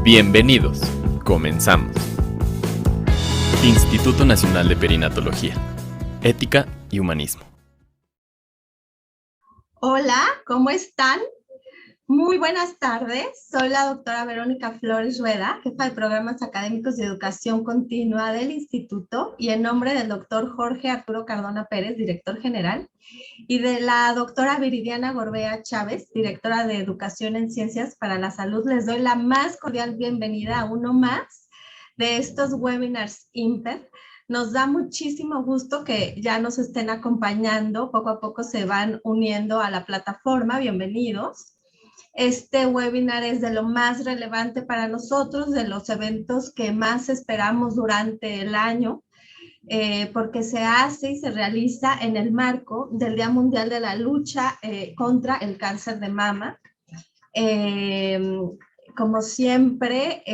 Bienvenidos. Comenzamos. Instituto Nacional de Perinatología, Ética y Humanismo. Hola, ¿cómo están? Muy buenas tardes. Soy la doctora Verónica Flores Rueda, jefa de programas académicos de educación continua del instituto, y en nombre del doctor Jorge Arturo Cardona Pérez, director general, y de la doctora Viridiana Gorbea Chávez, directora de Educación en Ciencias para la Salud, les doy la más cordial bienvenida a uno más de estos webinars IMPED. Nos da muchísimo gusto que ya nos estén acompañando, poco a poco se van uniendo a la plataforma. Bienvenidos. Este webinar es de lo más relevante para nosotros, de los eventos que más esperamos durante el año, porque se hace y se realiza en el marco del Día Mundial de la Lucha contra el Cáncer de Mama. Como siempre,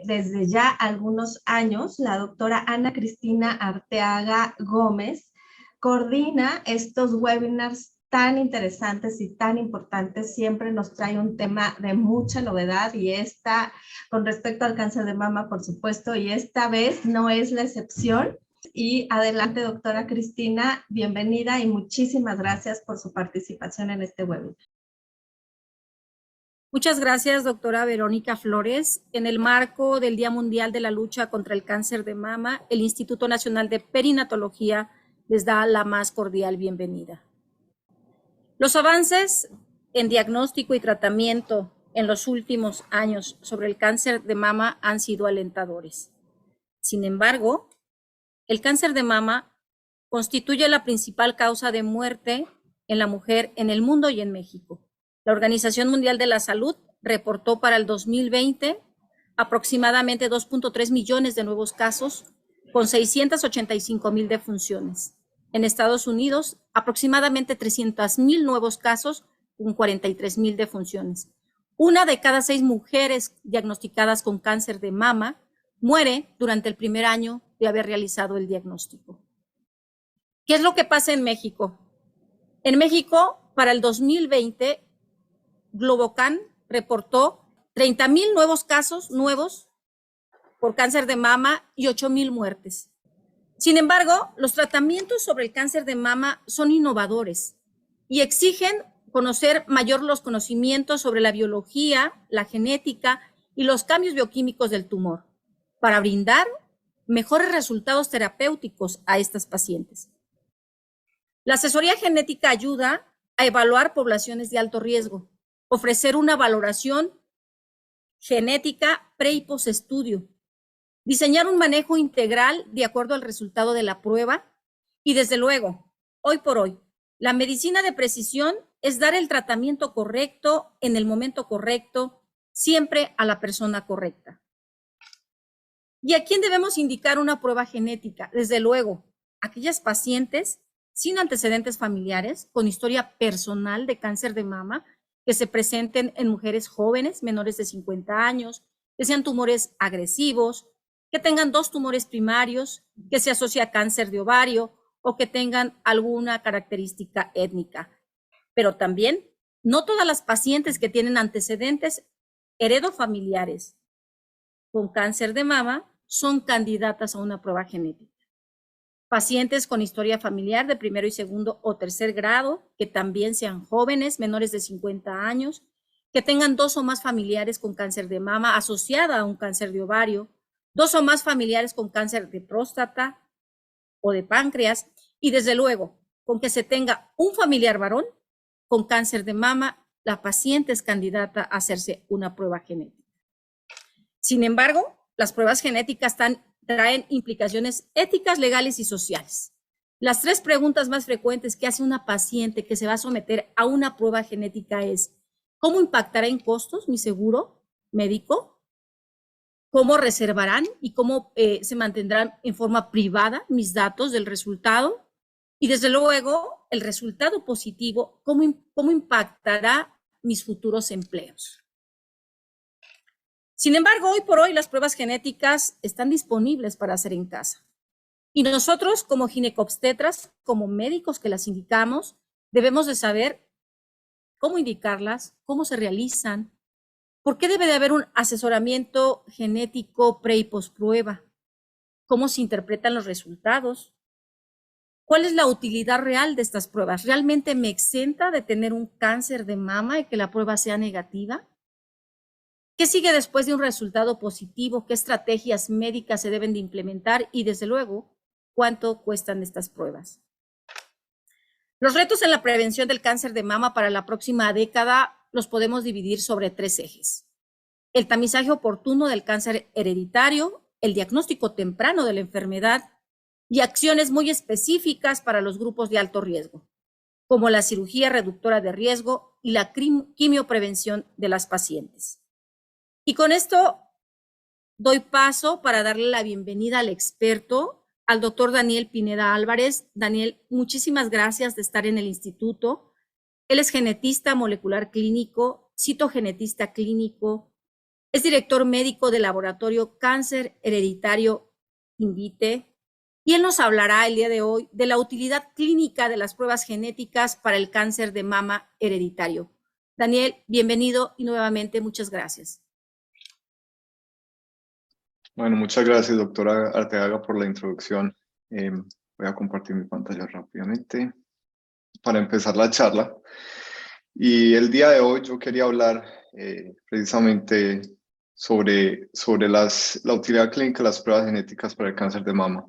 desde ya algunos años, la doctora Ana Cristina Arteaga Gómez coordina estos webinars tan interesantes y tan importantes. Siempre nos trae un tema de mucha novedad, y esta con respecto al cáncer de mama, por supuesto, y esta vez no es la excepción. Y adelante, doctora Cristina, bienvenida y muchísimas gracias por su participación en este webinar. Muchas gracias, doctora Verónica Flores. En el marco del Día Mundial de la Lucha contra el Cáncer de Mama, el Instituto Nacional de Perinatología les da la más cordial bienvenida. Los avances en diagnóstico y tratamiento en los últimos años sobre el cáncer de mama han sido alentadores. Sin embargo, el cáncer de mama constituye la principal causa de muerte en la mujer en el mundo y en México. La Organización Mundial de la Salud reportó para el 2020 aproximadamente 2.3 millones de nuevos casos, con 685,000 defunciones. En Estados Unidos, aproximadamente 300,000 nuevos casos, con 43,000 defunciones. 1 de cada 6 mujeres diagnosticadas con cáncer de mama muere durante el primer año de haber realizado el diagnóstico. ¿Qué es lo que pasa en México? En México, para el 2020, Globocan reportó 30,000 nuevos casos por cáncer de mama y 8,000 muertes. Sin embargo, los tratamientos sobre el cáncer de mama son innovadores y exigen conocer mayor los conocimientos sobre la biología, la genética y los cambios bioquímicos del tumor para brindar mejores resultados terapéuticos a estas pacientes. La asesoría genética ayuda a evaluar poblaciones de alto riesgo, ofrecer una valoración genética pre- y postestudio, diseñar un manejo integral de acuerdo al resultado de la prueba y, desde luego, hoy por hoy, la medicina de precisión es dar el tratamiento correcto en el momento correcto, siempre a la persona correcta. ¿Y a quién debemos indicar una prueba genética? Desde luego, aquellas pacientes sin antecedentes familiares, con historia personal de cáncer de mama, que se presenten en mujeres jóvenes, menores de 50 años, que sean tumores agresivos, que tengan 2 tumores primarios, que se asocia a cáncer de ovario o que tengan alguna característica étnica. Pero también, no todas las pacientes que tienen antecedentes heredofamiliares con cáncer de mama son candidatas a una prueba genética. Pacientes con historia familiar de primero y segundo o tercer grado, que también sean jóvenes, menores de 50 años, que tengan 2 o más familiares con cáncer de mama asociada a un cáncer de ovario, 2 o más familiares con cáncer de próstata o de páncreas, y desde luego, con que se tenga un familiar varón con cáncer de mama, la paciente es candidata a hacerse una prueba genética. Sin embargo, las pruebas genéticas traen implicaciones éticas, legales y sociales. Las 3 preguntas más frecuentes que hace una paciente que se va a someter a una prueba genética es: ¿cómo impactará en costos mi seguro médico? cómo reservarán y cómo se mantendrán en forma privada mis datos del resultado. Y desde luego, el resultado positivo, cómo impactará mis futuros empleos. Sin embargo, hoy por hoy las pruebas genéticas están disponibles para hacer en casa. Y nosotros, como ginecobstetras, como médicos que las indicamos, debemos de saber cómo indicarlas, cómo se realizan, por qué debe de haber un asesoramiento genético pre y posprueba, cómo se interpretan los resultados, cuál es la utilidad real de estas pruebas. ¿Realmente me exenta de tener un cáncer de mama y que la prueba sea negativa? ¿Qué sigue después de un resultado positivo? ¿Qué estrategias médicas se deben de implementar? Y desde luego, ¿cuánto cuestan estas pruebas? Los retos en la prevención del cáncer de mama para la próxima década los podemos dividir sobre 3 ejes. El tamizaje oportuno del cáncer hereditario, el diagnóstico temprano de la enfermedad y acciones muy específicas para los grupos de alto riesgo, como la cirugía reductora de riesgo y la quimioprevención de las pacientes. Y con esto doy paso para darle la bienvenida al experto, al doctor Daniel Pineda Álvarez. Daniel, muchísimas gracias de estar en el instituto. Él es genetista molecular clínico, citogenetista clínico, es director médico del laboratorio Cáncer Hereditario Invite, y él nos hablará el día de hoy de la utilidad clínica de las pruebas genéticas para el cáncer de mama hereditario. Daniel, bienvenido y nuevamente muchas gracias. Bueno, muchas gracias, doctora Arteaga, por la introducción. Voy a compartir mi pantalla rápidamente para empezar la charla. Y el día de hoy yo quería hablar precisamente sobre la utilidad clínica de las pruebas genéticas para el cáncer de mama.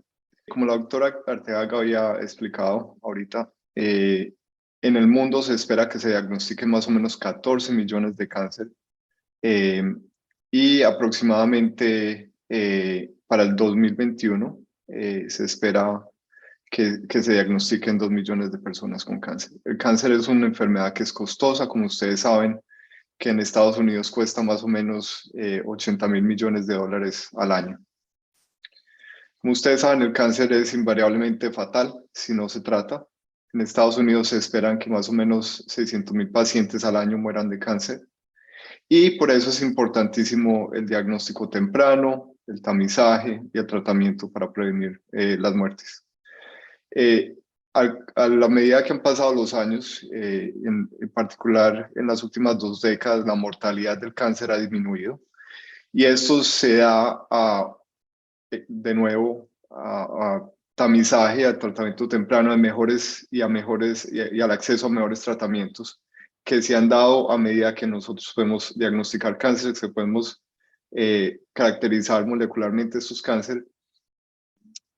Como la doctora Arteaga había explicado ahorita, en el mundo se espera que se diagnostiquen más o menos 14 millones de cáncer y aproximadamente para el 2021 se espera que se diagnostiquen 2 millones de personas con cáncer. El cáncer es una enfermedad que es costosa, como ustedes saben, que en Estados Unidos cuesta más o menos 80.000 millones de dólares al año. Como ustedes saben, el cáncer es invariablemente fatal si no se trata. En Estados Unidos se esperan que más o menos 600.000 pacientes al año mueran de cáncer. Y por eso es importantísimo el diagnóstico temprano, el tamizaje y el tratamiento para prevenir las muertes. A la medida que han pasado los años, en particular en las últimas 2 décadas, la mortalidad del cáncer ha disminuido. Y esto se da de nuevo a tamizaje, al tratamiento temprano, y al acceso a mejores tratamientos que se han dado a medida que nosotros podemos diagnosticar cánceres, que podemos caracterizar molecularmente estos cánceres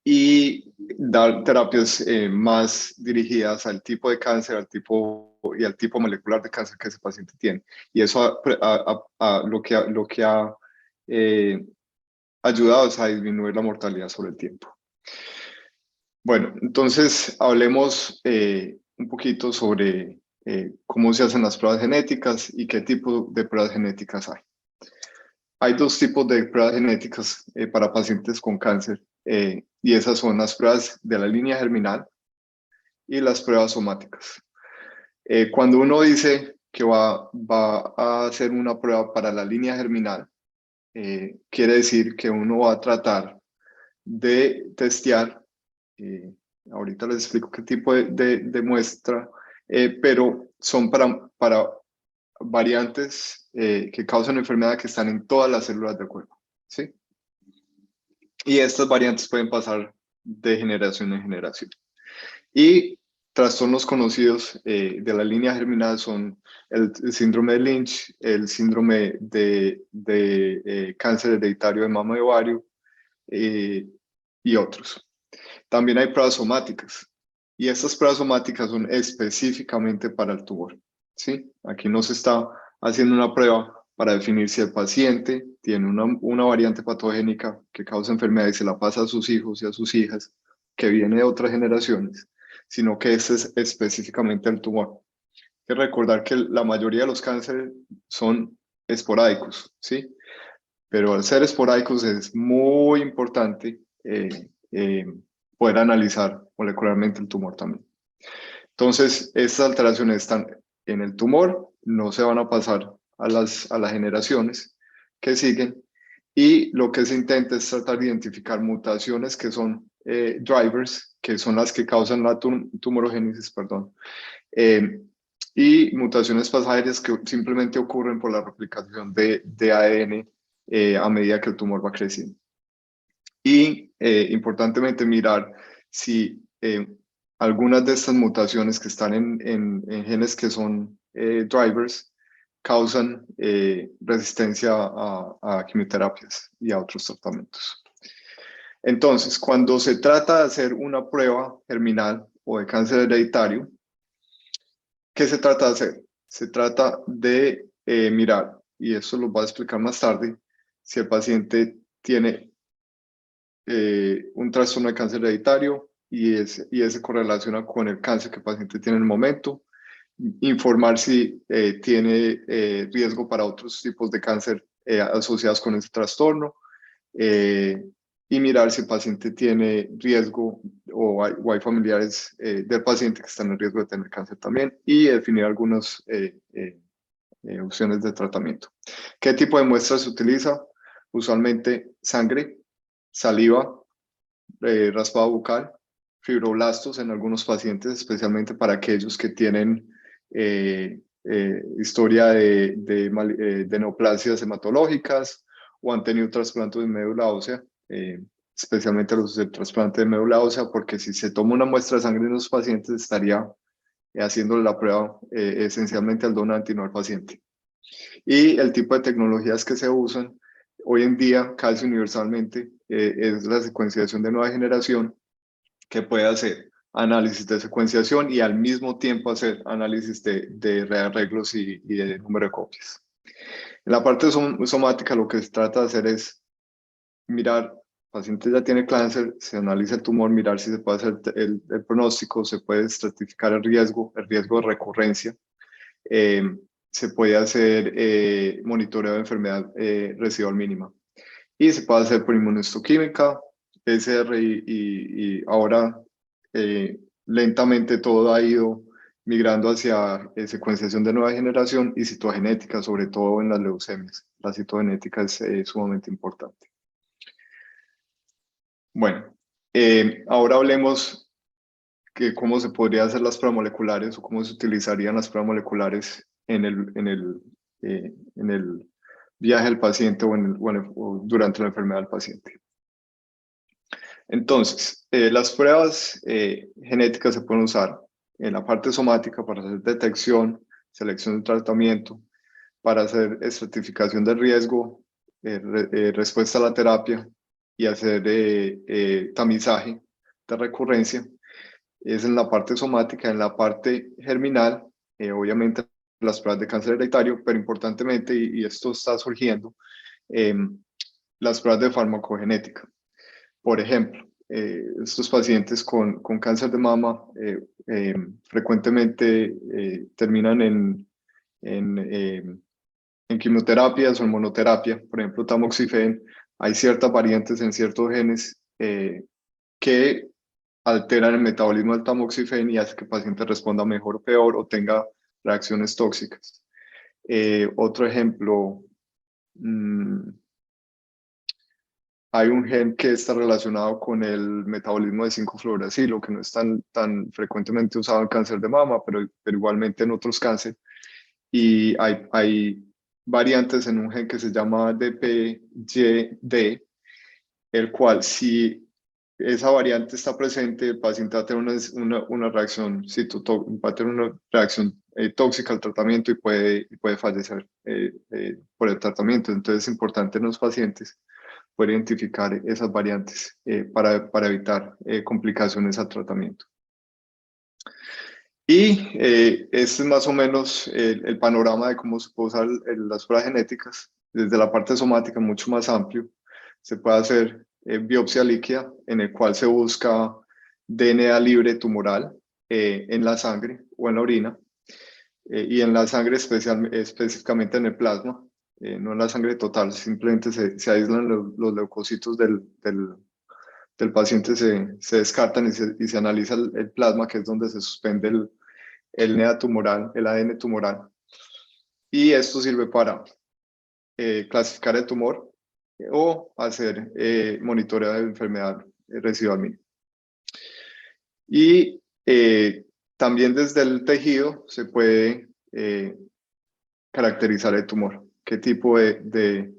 y dar terapias más dirigidas al tipo de cáncer, al tipo molecular de cáncer que ese paciente tiene. Y eso lo que ha ayudado a disminuir la mortalidad sobre el tiempo. Bueno, entonces hablemos un poquito sobre cómo se hacen las pruebas genéticas y qué tipo de pruebas genéticas hay. Hay 2 tipos de pruebas genéticas para pacientes con cáncer y esas son las pruebas de la línea germinal y las pruebas somáticas. Cuando uno dice que va a hacer una prueba para la línea germinal, quiere decir que uno va a tratar de testear, ahorita les explico qué tipo de muestra, pero son para variantes que causan enfermedad que están en todas las células del cuerpo, ¿sí? Y estas variantes pueden pasar de generación en generación. Y trastornos conocidos de la línea germinal son el síndrome de Lynch, el síndrome de cáncer hereditario de mama y ovario y otros. También hay pruebas somáticas y estas pruebas somáticas son específicamente para el tumor, ¿sí? Aquí no se está haciendo una prueba para definir si el paciente tiene una variante patogénica que causa enfermedad y se la pasa a sus hijos y a sus hijas que viene de otras generaciones, sino que este es específicamente el tumor. Hay que recordar que la mayoría de los cánceres son esporádicos, ¿sí? pero al ser esporádicos es muy importante poder analizar molecularmente el tumor también. Entonces, estas alteraciones están en el tumor, no se van a pasar a las generaciones que siguen, y lo que se intenta es tratar de identificar mutaciones que son drivers, que son las que causan la tumorogénesis, perdón, y mutaciones pasajeras que simplemente ocurren por la replicación de ADN a medida que el tumor va creciendo. Y importantemente mirar si algunas de estas mutaciones que están en genes que son drivers causan resistencia a quimioterapias y a otros tratamientos. Entonces, cuando se trata de hacer una prueba germinal o de cáncer hereditario, ¿qué se trata de hacer? Se trata de mirar, y eso lo voy a explicar más tarde, si el paciente tiene un trastorno de cáncer hereditario y ese correlaciona con el cáncer que el paciente tiene en el momento, informar si tiene riesgo para otros tipos de cáncer asociados con ese trastorno, y mirar si el paciente tiene riesgo o hay familiares del paciente que están en riesgo de tener cáncer también, y definir algunas opciones de tratamiento. ¿Qué tipo de muestras se utiliza? Usualmente sangre, saliva, raspado bucal, fibroblastos en algunos pacientes, especialmente para aquellos que tienen historia de neoplasias hematológicas o han tenido trasplante de médula ósea, especialmente los de trasplante de médula ósea, porque si se toma una muestra de sangre en los pacientes estaría haciéndole la prueba esencialmente al donante y no al paciente. Y el tipo de tecnologías que se usan hoy en día casi universalmente es la secuenciación de nueva generación, que puede hacer análisis de secuenciación y al mismo tiempo hacer análisis de rearreglos y de número de copias. En la parte somática lo que se trata de hacer es mirar, el paciente ya tiene cáncer, se analiza el tumor, mirar si se puede hacer el pronóstico, se puede estratificar el riesgo de recurrencia, se puede hacer monitoreo de enfermedad residual mínima, y se puede hacer por inmunohistoquímica, PCR, y ahora lentamente todo ha ido migrando hacia secuenciación de nueva generación y citogenética, sobre todo en las leucemias. La citogenética es sumamente importante. Bueno, ahora hablemos de cómo se podrían hacer las pruebas moleculares o cómo se utilizarían las pruebas moleculares en el viaje del paciente o durante la enfermedad del paciente. Entonces, las pruebas genéticas se pueden usar en la parte somática para hacer detección, selección de tratamiento, para hacer estratificación de riesgo, respuesta a la terapia y hacer tamizaje de recurrencia. Es en la parte somática. En la parte germinal, obviamente las pruebas de cáncer hereditario, pero importantemente, y esto está surgiendo, las pruebas de farmacogenética. Por ejemplo, estos pacientes con cáncer de mama frecuentemente terminan en quimioterapias o en monoterapia. Por ejemplo, tamoxifen. Hay ciertas variantes en ciertos genes que alteran el metabolismo del tamoxifen y hace que el paciente responda mejor o peor o tenga reacciones tóxicas. Otro ejemplo, hay un gen que está relacionado con el metabolismo de 5-fluoracilo, que no es tan frecuentemente usado en cáncer de mama, pero igualmente en otros cánceres. Y hay variantes en un gen que se llama DPYD, el cual, si esa variante está presente, el paciente va a tener una reacción, va a tener una reacción tóxica al tratamiento y puede fallecer por el tratamiento. Entonces es importante en los pacientes poder identificar esas variantes para evitar complicaciones al tratamiento. Y este es más o menos el panorama de cómo se puede usar las pruebas genéticas. Desde la parte somática, mucho más amplio. Se puede hacer biopsia líquida, en el cual se busca DNA libre tumoral en la sangre o en la orina, y en la sangre específicamente en el plasma. no en la sangre total, simplemente se aíslan los leucocitos del paciente, se descartan y se analiza el plasma, que es donde se suspende el NEA tumoral, el ADN tumoral. Y esto sirve para clasificar el tumor o hacer monitoreo de enfermedad residual mínima. Y también desde el tejido se puede caracterizar el tumor, qué tipo de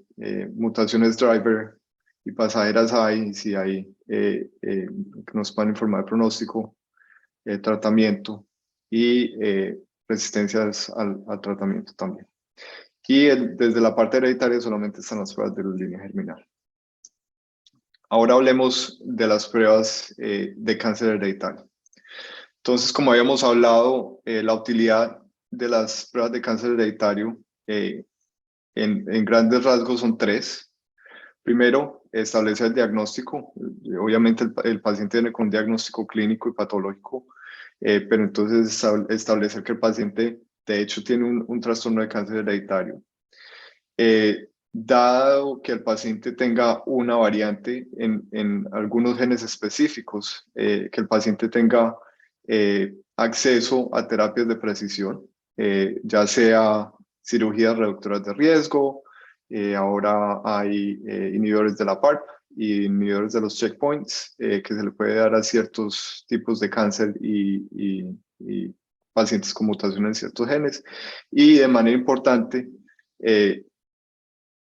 mutaciones driver y pasajeras hay, si hay que nos puedan informar el pronóstico, tratamiento y resistencias al tratamiento también. Y desde la parte hereditaria solamente están las pruebas de la línea germinal. Ahora hablemos de las pruebas de cáncer hereditario. Entonces, como habíamos hablado, la utilidad de las pruebas de cáncer hereditario en grandes rasgos son tres. Primero, establecer el diagnóstico. Obviamente el paciente viene con un diagnóstico clínico y patológico, pero entonces establecer que el paciente de hecho tiene un trastorno de cáncer hereditario. Dado que el paciente tenga una variante en algunos genes específicos, que el paciente tenga acceso a terapias de precisión, ya sea cirugías reductoras de riesgo, ahora hay inhibidores de la PARP y inhibidores de los checkpoints que se le puede dar a ciertos tipos de cáncer y pacientes con mutaciones en ciertos genes. Y de manera importante,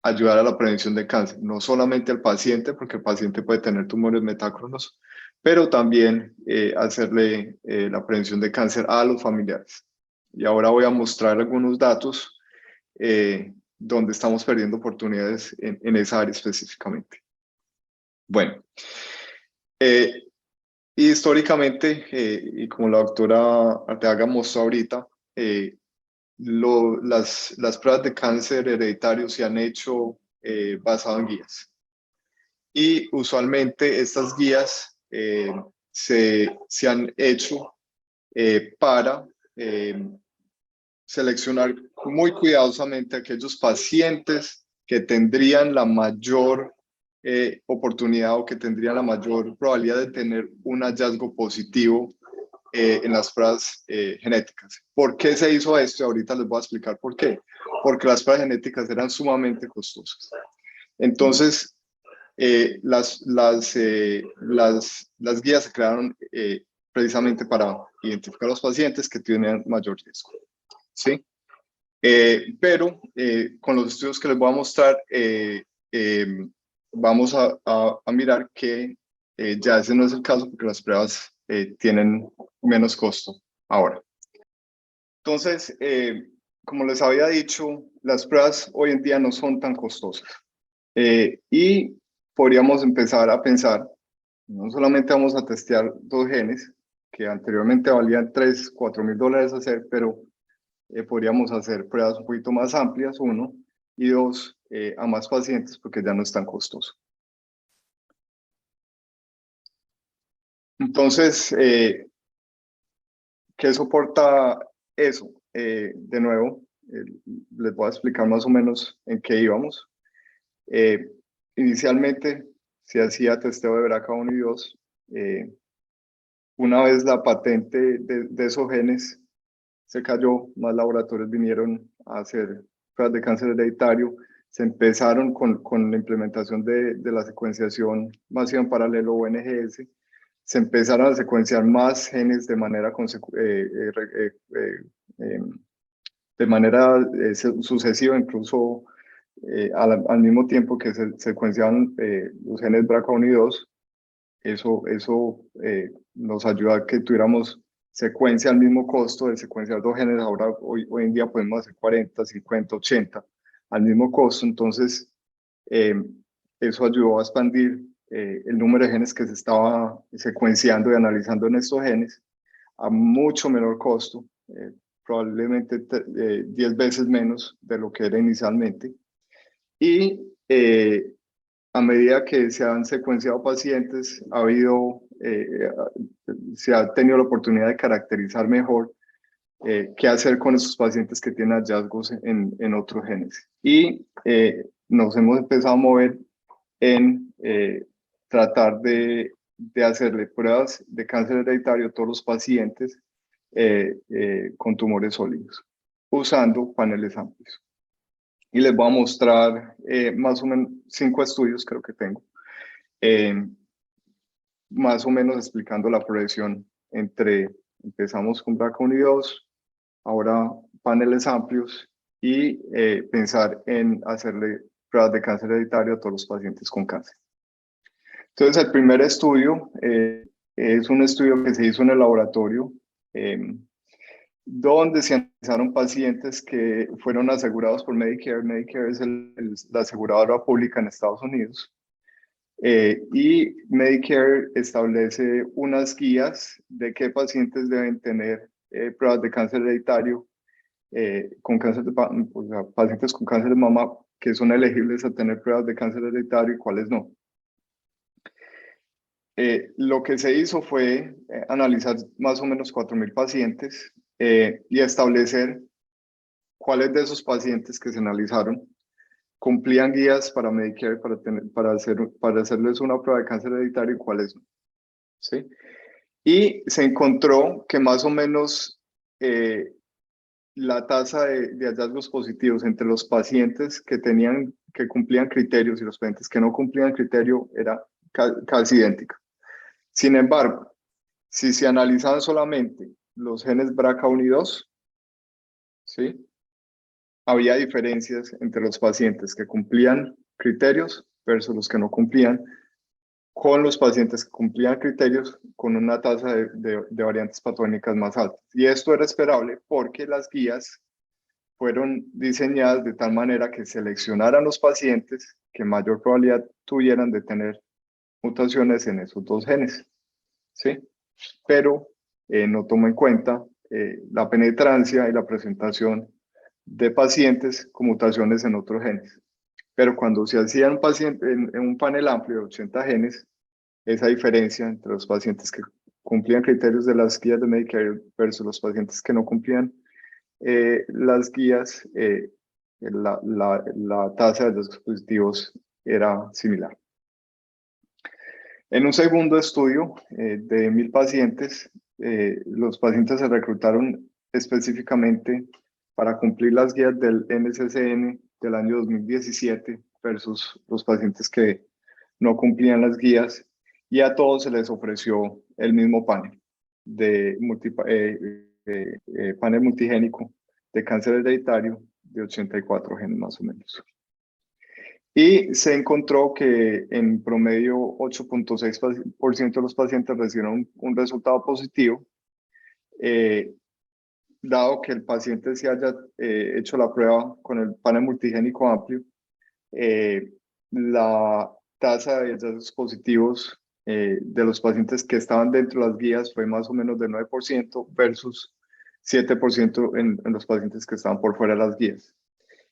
ayudar a la prevención de cáncer, no solamente al paciente, porque el paciente puede tener tumores metácronos, pero también hacerle la prevención de cáncer a los familiares. Y ahora voy a mostrar algunos datos donde estamos perdiendo oportunidades en esa área específicamente. Bueno, históricamente, y como la doctora Arteaga mostró ahorita, las pruebas de cáncer hereditario se han hecho basado en guías. Y usualmente estas guías se han hecho para seleccionar muy cuidadosamente aquellos pacientes que tendrían la mayor oportunidad o que tendrían la mayor probabilidad de tener un hallazgo positivo en las pruebas genéticas. ¿Por qué se hizo esto? Y ahorita les voy a explicar por qué. Porque las pruebas genéticas eran sumamente costosas. Entonces, las guías se crearon precisamente para identificar a los pacientes que tienen mayor riesgo. ¿Sí? Pero con los estudios que les voy a mostrar, vamos a mirar que ya ese no es el caso porque las pruebas tienen menos costo ahora. Entonces, como les había dicho, las pruebas hoy en día no son tan costosas. Y podríamos empezar a pensar, no solamente vamos a testear dos genes, que anteriormente valían $3.000 a $4.000 hacer, pero podríamos hacer pruebas un poquito más amplias, uno, y dos, a más pacientes, porque ya no es tan costoso. Entonces, ¿qué soporta eso? De nuevo, les voy a explicar más o menos en qué íbamos. Inicialmente se hacía testeo de BRCA1 y 2. Una vez la patente de esos genes se cayó, más laboratorios vinieron a hacer pruebas de cáncer hereditario, se empezaron con la implementación de la secuenciación masiva en paralelo o NGS, se empezaron a secuenciar más genes de manera sucesiva, incluso al mismo tiempo que se secuenciaban los genes BRCA1 y 2. Eso nos ayuda a que tuviéramos secuencia al mismo costo de secuenciar dos genes. Ahora, hoy en día podemos hacer 40, 50, 80 al mismo costo. Entonces, eso ayudó a expandir el número de genes que se estaba secuenciando y analizando en estos genes a mucho menor costo, probablemente 10 veces menos de lo que era inicialmente. Y a medida que se han secuenciado pacientes, se ha tenido la oportunidad de caracterizar mejor qué hacer con esos pacientes que tienen hallazgos en otros genes. Y nos hemos empezado a mover en tratar de hacerle pruebas de cáncer hereditario a todos los pacientes con tumores sólidos, usando paneles amplios. Y les voy a mostrar más o menos 5 estudios, creo que tengo, más o menos explicando la progresión entre, empezamos con BRCA1 y 2, ahora paneles amplios, y pensar en hacerle pruebas de cáncer hereditario a todos los pacientes con cáncer. Entonces, el primer estudio es un estudio que se hizo en el laboratorio, donde se analizaron pacientes que fueron asegurados por Medicare. Medicare es la aseguradora pública en Estados Unidos. Y Medicare establece unas guías de qué pacientes deben tener pruebas de cáncer hereditario, con cáncer de, o sea, pacientes con cáncer de mama que son elegibles a tener pruebas de cáncer hereditario y cuáles no. Lo que se hizo fue analizar más o menos 4.000 pacientes y establecer cuáles de esos pacientes que se analizaron cumplían guías para Medicare para hacerles una prueba de cáncer hereditario y cuáles no. ¿Sí? Y se encontró que más o menos la tasa de hallazgos positivos entre los pacientes que cumplían criterios y los pacientes que no cumplían criterio era casi idéntica. Sin embargo, si se analizaban solamente los genes BRCA1 y 2, ¿sí?, había diferencias entre los pacientes que cumplían criterios versus los que no cumplían, con los pacientes que cumplían criterios con una tasa de variantes patogénicas más alta. Y esto era esperable porque las guías fueron diseñadas de tal manera que seleccionaran los pacientes que mayor probabilidad tuvieran de tener mutaciones en esos 2 genes, ¿sí? Pero no toma en cuenta la penetrancia y la presentación de pacientes con mutaciones en otros genes. Pero cuando se hacía en un panel amplio de 80 genes, esa diferencia entre los pacientes que cumplían criterios de las guías de Medicare versus los pacientes que no cumplían las guías, la tasa de hallazgos positivos era similar. En un segundo estudio de 1.000 pacientes, los pacientes se reclutaron específicamente para cumplir las guías del NCCN del año 2017 versus los pacientes que no cumplían las guías, y a todos se les ofreció el mismo panel, panel multigénico de cáncer hereditario de 84 genes más o menos. Y se encontró que en promedio 8.6% de los pacientes recibieron un resultado positivo, dado que el paciente se haya hecho la prueba con el panel multigénico amplio. La tasa de hallazgos positivos de los pacientes que estaban dentro de las guías fue más o menos del 9% versus 7% en los pacientes que estaban por fuera de las guías.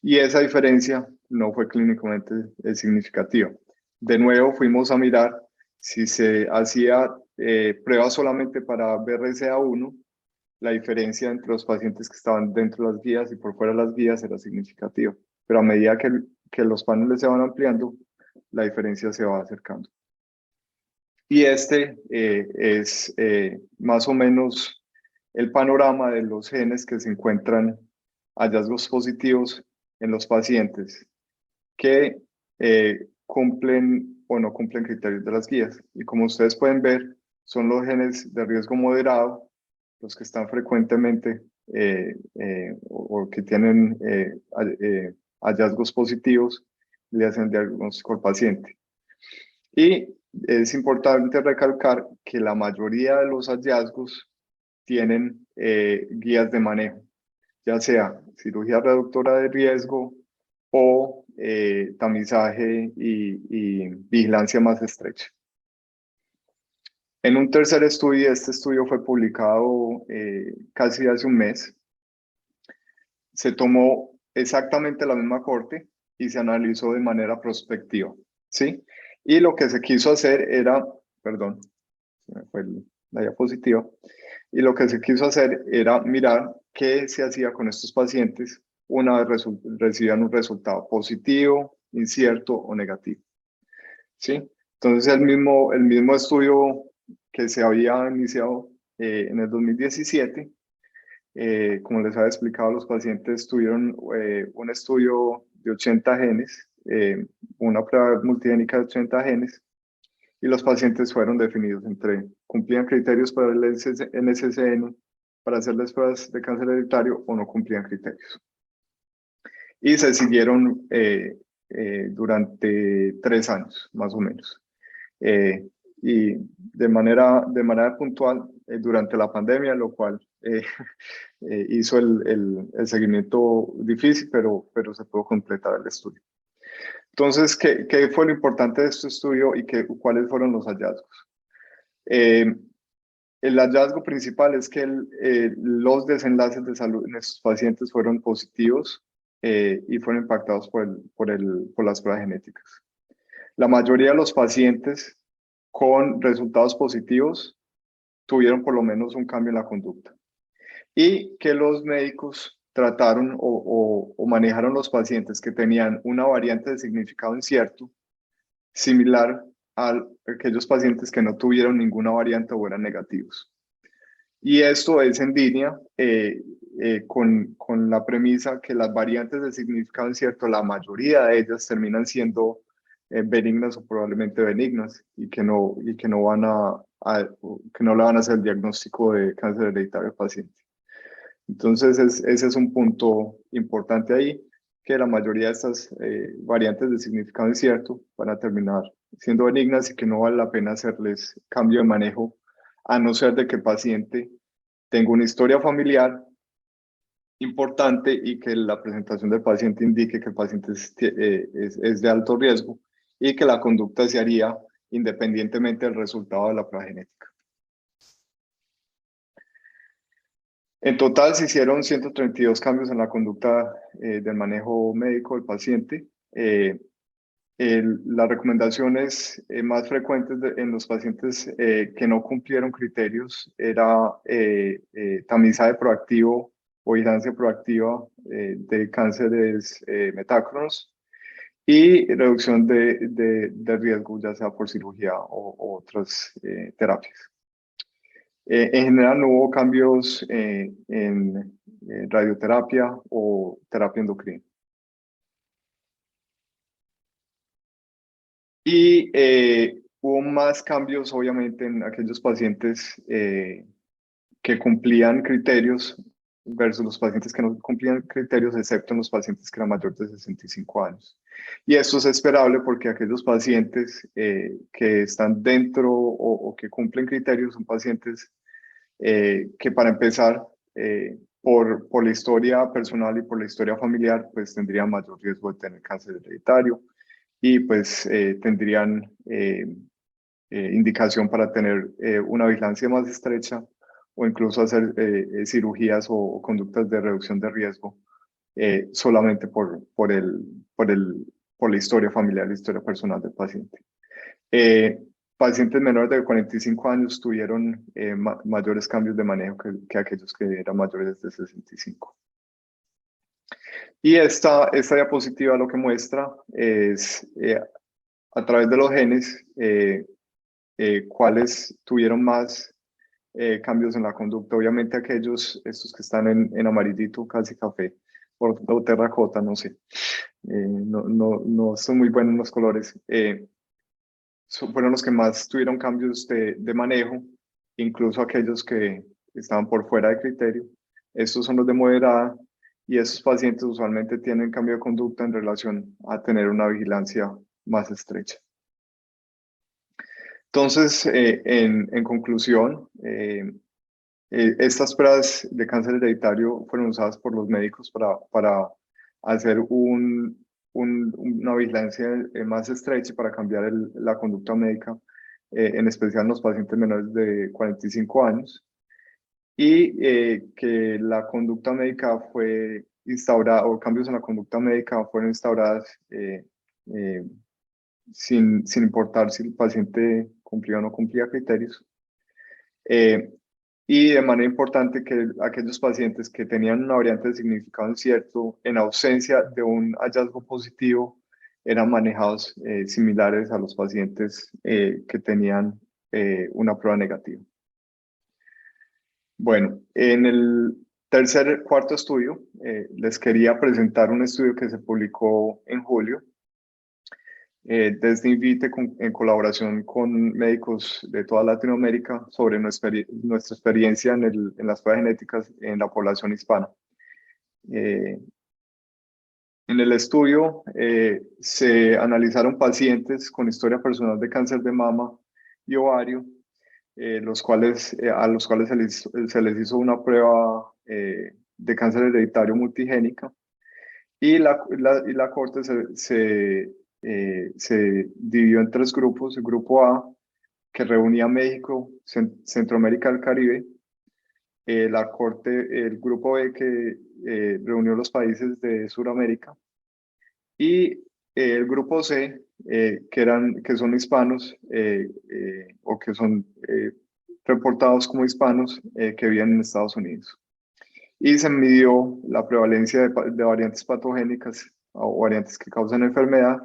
Y esa diferencia no fue clínicamente significativa. De nuevo fuimos a mirar si se hacía pruebas solamente para BRCA1, la diferencia entre los pacientes que estaban dentro de las guías y por fuera de las guías era significativa. Pero a medida que los paneles se van ampliando, la diferencia se va acercando. Y este es más o menos el panorama de los genes que se encuentran hallazgos positivos en los pacientes que cumplen o no cumplen criterios de las guías. Y como ustedes pueden ver, son los genes de riesgo moderado, los que están frecuentemente o que tienen hallazgos positivos, le hacen diagnóstico al paciente. Y es importante recalcar que la mayoría de los hallazgos tienen guías de manejo, ya sea cirugía reductora de riesgo o tamizaje y vigilancia más estrecha. En un tercer estudio, este estudio fue publicado casi hace un mes, se tomó exactamente la misma corte y se analizó de manera prospectiva, ¿sí? Y lo que se quiso hacer era, perdón, se me fue la diapositiva, Y lo que se quiso hacer era mirar qué se hacía con estos pacientes una vez recibían un resultado positivo, incierto o negativo. ¿Sí? Entonces el mismo estudio que se había iniciado en el 2017, como les había explicado, los pacientes tuvieron un estudio de 80 genes, una prueba multigénica de 80 genes, y los pacientes fueron definidos entre cumplían criterios para el NCCN para hacerles pruebas de cáncer hereditario o no cumplían criterios. Y se siguieron durante 3 años, más o menos. Y de manera puntual durante la pandemia, lo cual hizo el seguimiento difícil, pero se pudo completar el estudio. Entonces, ¿qué fue lo importante de este estudio y cuáles fueron los hallazgos? El hallazgo principal es que los desenlaces de salud en estos pacientes fueron positivos y fueron impactados por las pruebas genéticas. La mayoría de los pacientes con resultados positivos tuvieron por lo menos un cambio en la conducta. Y que los médicos trataron o manejaron los pacientes que tenían una variante de significado incierto similar a aquellos pacientes que no tuvieron ninguna variante o eran negativos. Y esto es en línea con la premisa que las variantes de significado incierto, la mayoría de ellas terminan siendo benignas o probablemente benignas y que no le van a hacer el diagnóstico de cáncer hereditario al paciente. Entonces ese es un punto importante ahí, que la mayoría de estas variantes de significado incierto van a terminar siendo benignas y que no vale la pena hacerles cambio de manejo, a no ser de que el paciente tenga una historia familiar importante y que la presentación del paciente indique que el paciente es de alto riesgo y que la conducta se haría independientemente del resultado de la prueba genética. En total se hicieron 132 cambios en la conducta del manejo médico del paciente. Las recomendaciones más frecuentes en los pacientes que no cumplieron criterios era tamizaje proactivo o vigilancia proactiva de cánceres metácronos y reducción de riesgo, ya sea por cirugía o otras terapias. En general no hubo cambios en radioterapia o terapia endocrina. Y hubo más cambios, obviamente, en aquellos pacientes que cumplían criterios versus los pacientes que no cumplían criterios, excepto en los pacientes que eran mayores de 65 años. Y esto es esperable porque aquellos pacientes que están dentro o que cumplen criterios son pacientes que, para empezar, por la historia personal y por la historia familiar, pues tendrían mayor riesgo de tener cáncer hereditario y pues tendrían indicación para tener una vigilancia más estrecha o incluso hacer cirugías o conductas de reducción de riesgo solamente por la historia familiar, la historia personal del paciente. Pacientes menores de 45 años tuvieron mayores cambios de manejo que aquellos que eran mayores de 65. Y esta diapositiva lo que muestra es a través de los genes cuáles tuvieron más cambios en la conducta. Obviamente estos que están en amarillito, casi café, o terracota, no sé. No son muy buenos los colores. Fueron los que más tuvieron cambios de manejo, incluso aquellos que estaban por fuera de criterio. Estos son los de moderada y esos pacientes usualmente tienen cambio de conducta en relación a tener una vigilancia más estrecha. Entonces, en conclusión, estas pruebas de cáncer hereditario fueron usadas por los médicos para hacer una vigilancia más estrecha para cambiar la conducta médica, en especial en los pacientes menores de 45 años, y que la conducta médica fue instaurada, o cambios en la conducta médica fueron instauradas sin importar si el paciente cumplía o no cumplía criterios. y de manera importante que aquellos pacientes que tenían una variante de significado incierto en ausencia de un hallazgo positivo eran manejados similares a los pacientes que tenían una prueba negativa. Bueno, en el cuarto estudio, les quería presentar un estudio que se publicó en julio desde INVITE en colaboración con médicos de toda Latinoamérica sobre nuestra experiencia en las pruebas genéticas en la población hispana. En el estudio se analizaron pacientes con historia personal de cáncer de mama y ovario, a los cuales se les hizo una prueba de cáncer hereditario multigénica, y la corte se dividió en 3 grupos. El grupo A, que reunía México, Centroamérica y el Caribe. El grupo B, que reunió los países de Sudamérica. Y el grupo C, que son hispanos, o que son reportados como hispanos que viven en Estados Unidos. Y se midió la prevalencia de variantes patogénicas o variantes que causan enfermedad,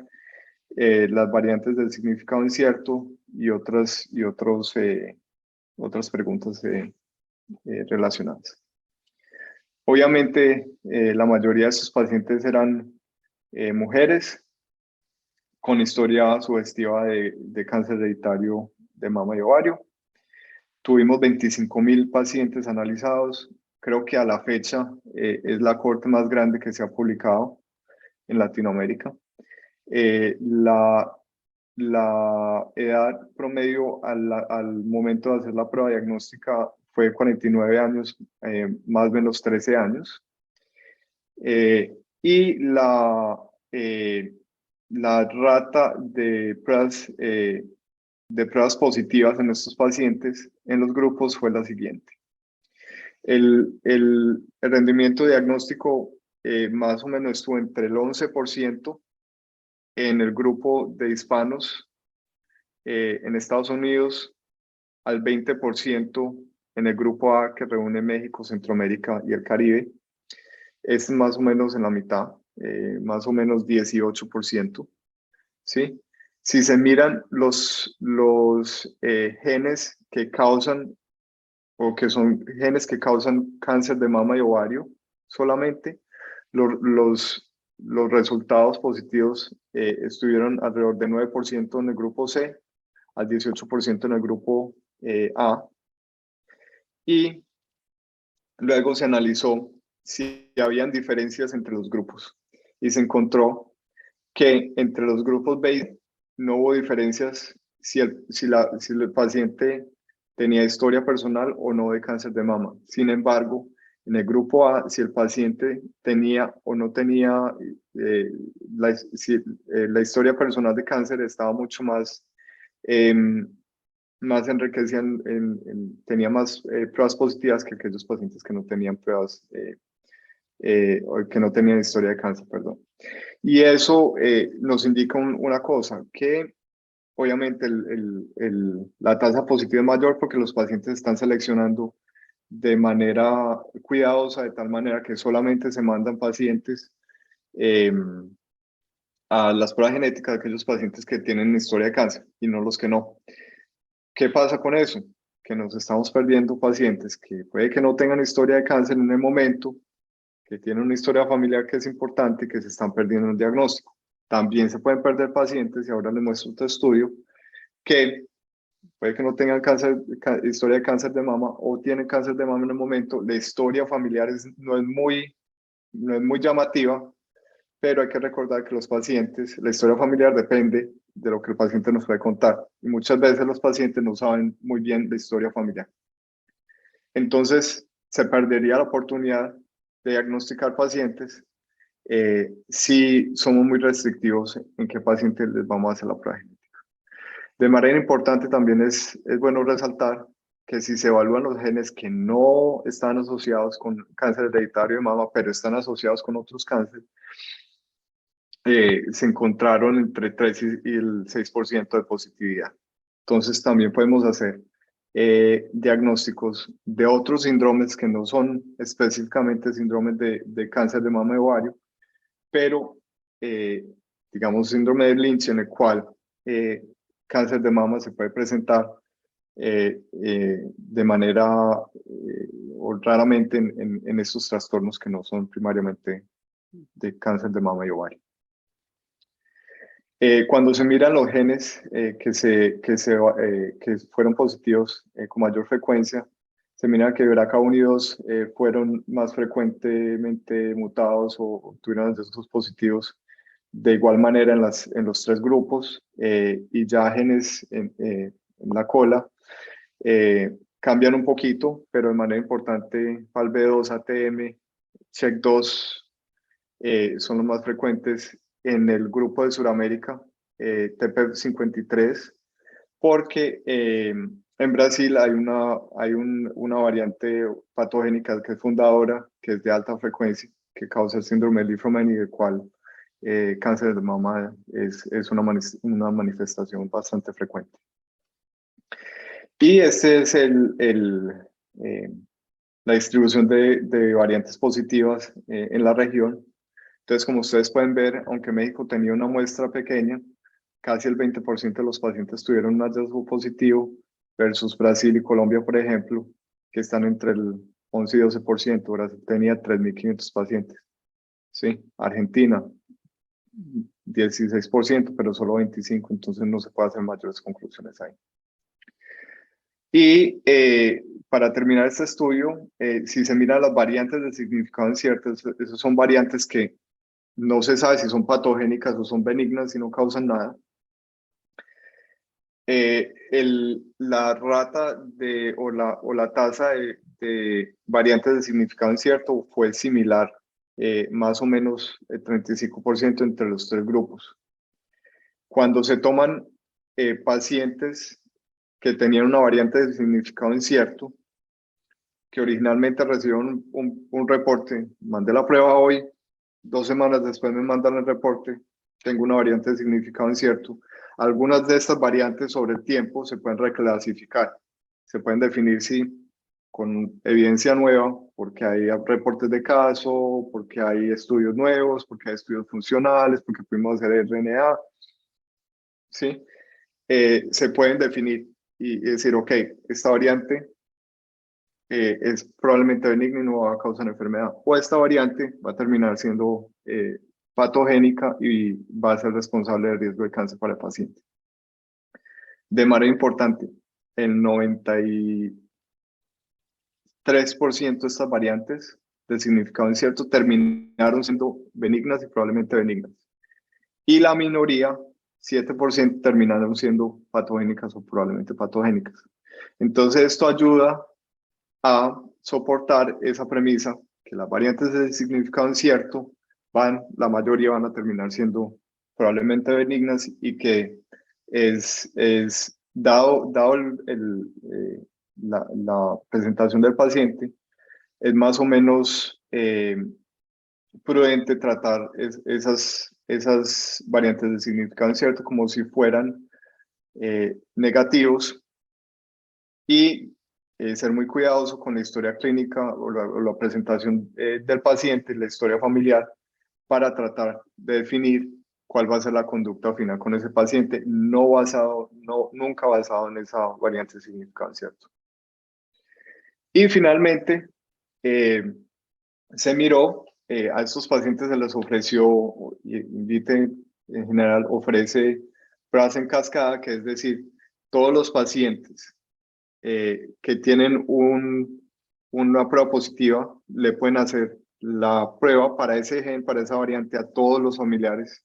las variantes del significado incierto y otras preguntas relacionadas. Obviamente, la mayoría de estos pacientes eran mujeres con historia sugestiva de cáncer hereditario de mama y ovario. Tuvimos 25,000 pacientes analizados. Creo que a la fecha es la corte más grande que se ha publicado en Latinoamérica. La edad promedio al momento de hacer la prueba diagnóstica fue 49 años, más o menos 13 años. Y la rata de pruebas positivas en estos pacientes en los grupos fue la siguiente. El rendimiento diagnóstico más o menos estuvo entre el 11% en el grupo de hispanos en Estados Unidos, al 20% en el grupo A, que reúne México, Centroamérica y el Caribe. Es más o menos en la mitad, más o menos 18%. ¿Sí? Si se miran los genes que causan, o que son genes que causan cáncer de mama y ovario, solamente los resultados positivos estuvieron alrededor de 9% en el grupo C, al 18% en el grupo A. Y luego se analizó si habían diferencias entre los grupos, y se encontró que entre los grupos B no hubo diferencias si el paciente tenía historia personal o no de cáncer de mama. Sin embargo, en el grupo A, si el paciente tenía o no tenía la historia personal de cáncer, estaba mucho más enriquecida, tenía más pruebas positivas que aquellos pacientes que no tenían pruebas, o que no tenían historia de cáncer, perdón. Y eso nos indica una cosa, que obviamente la tasa positiva es mayor porque los pacientes están seleccionando de manera cuidadosa, de tal manera que solamente se mandan pacientes a las pruebas genéticas de aquellos pacientes que tienen historia de cáncer y no los que no. ¿Qué pasa con eso? Que nos estamos perdiendo pacientes que puede que no tengan historia de cáncer en el momento, que tienen una historia familiar que es importante y que se están perdiendo en el diagnóstico. También se pueden perder pacientes, y ahora les muestro otro estudio, que puede que no tengan historia de cáncer de mama o tienen cáncer de mama en el momento. La historia familiar no es muy llamativa, pero hay que recordar que los pacientes, la historia familiar depende de lo que el paciente nos puede contar. Y muchas veces los pacientes no saben muy bien la historia familiar. Entonces, se perdería la oportunidad de diagnosticar pacientes si somos muy restrictivos en qué pacientes les vamos a hacer la prueba genética. De manera importante también es bueno resaltar que si se evalúan los genes que no están asociados con cáncer hereditario de mama, pero están asociados con otros cánceres, se encontraron entre 3 y el 6% de positividad. Entonces también podemos hacer diagnósticos de otros síndromes que no son específicamente síndromes de cáncer de mama y ovario, pero digamos síndrome de Lynch, en el cual cáncer de mama se puede presentar de manera o raramente en estos trastornos que no son primariamente de cáncer de mama y ovario. Cuando se miran los genes que fueron positivos con mayor frecuencia, se mira que BRCA1 y 2 fueron más frecuentemente mutados o tuvieron esos positivos de igual manera en los tres grupos, y ya genes en la cola cambian un poquito, pero de manera importante PALB2, ATM, CHEK2 son los más frecuentes en el grupo de Sudamérica, TP53, porque en Brasil hay una variante patogénica que es fundadora, que es de alta frecuencia, que causa el síndrome de Li-Fraumeni, del cual cáncer de mama es una manifestación bastante frecuente. Y este es la distribución de variantes positivas en la región. Entonces, como ustedes pueden ver, aunque México tenía una muestra pequeña, casi el 20% de los pacientes tuvieron un hallazgo positivo, versus Brasil y Colombia, por ejemplo, que están entre el 11 y 12%. Brasil tenía 3.500 pacientes. ¿Sí? Argentina, 16%, pero solo 25%, entonces no se puede hacer mayores conclusiones ahí. Y para terminar este estudio, si se miran las variantes de significado incierto, esas son variantes que no se sabe si son patogénicas o son benignas y no causan nada. La rata o la tasa de variantes de significado incierto fue similar, más o menos el 35% entre los tres grupos. Cuando se toman pacientes que tenían una variante de significado incierto, que originalmente recibieron un reporte, mandé la prueba hoy, 2 semanas después me mandan el reporte, tengo una variante de significado incierto. Algunas de estas variantes sobre el tiempo se pueden reclasificar, se pueden definir con evidencia nueva, porque hay reportes de caso, porque hay estudios nuevos, porque hay estudios funcionales, porque pudimos hacer RNA, ¿sí? Se pueden definir y decir, ok, esta variante es probablemente benigna y no va a causar enfermedad, o esta variante va a terminar siendo patogénica y va a ser responsable del riesgo de cáncer para el paciente. De manera importante, el 93% de estas variantes de significado incierto terminaron siendo benignas y probablemente benignas. Y la minoría, 7%, terminaron siendo patogénicas o probablemente patogénicas. Entonces esto ayuda a soportar esa premisa que las variantes de significado incierto la mayoría van a terminar siendo probablemente benignas, y que dado la presentación del paciente, es más o menos prudente tratar esas variantes de significado incierto como si fueran negativos, y ser muy cuidadoso con la historia clínica o la presentación del paciente, la historia familiar, para tratar de definir cuál va a ser la conducta final con ese paciente, nunca basado en esa variante de significado incierto. Y finalmente, se miró, a estos pacientes se les ofreció, Invite en general ofrece pruebas en cascada, que es decir, todos los pacientes que tienen una prueba positiva le pueden hacer la prueba para ese gen, para esa variante, a todos los familiares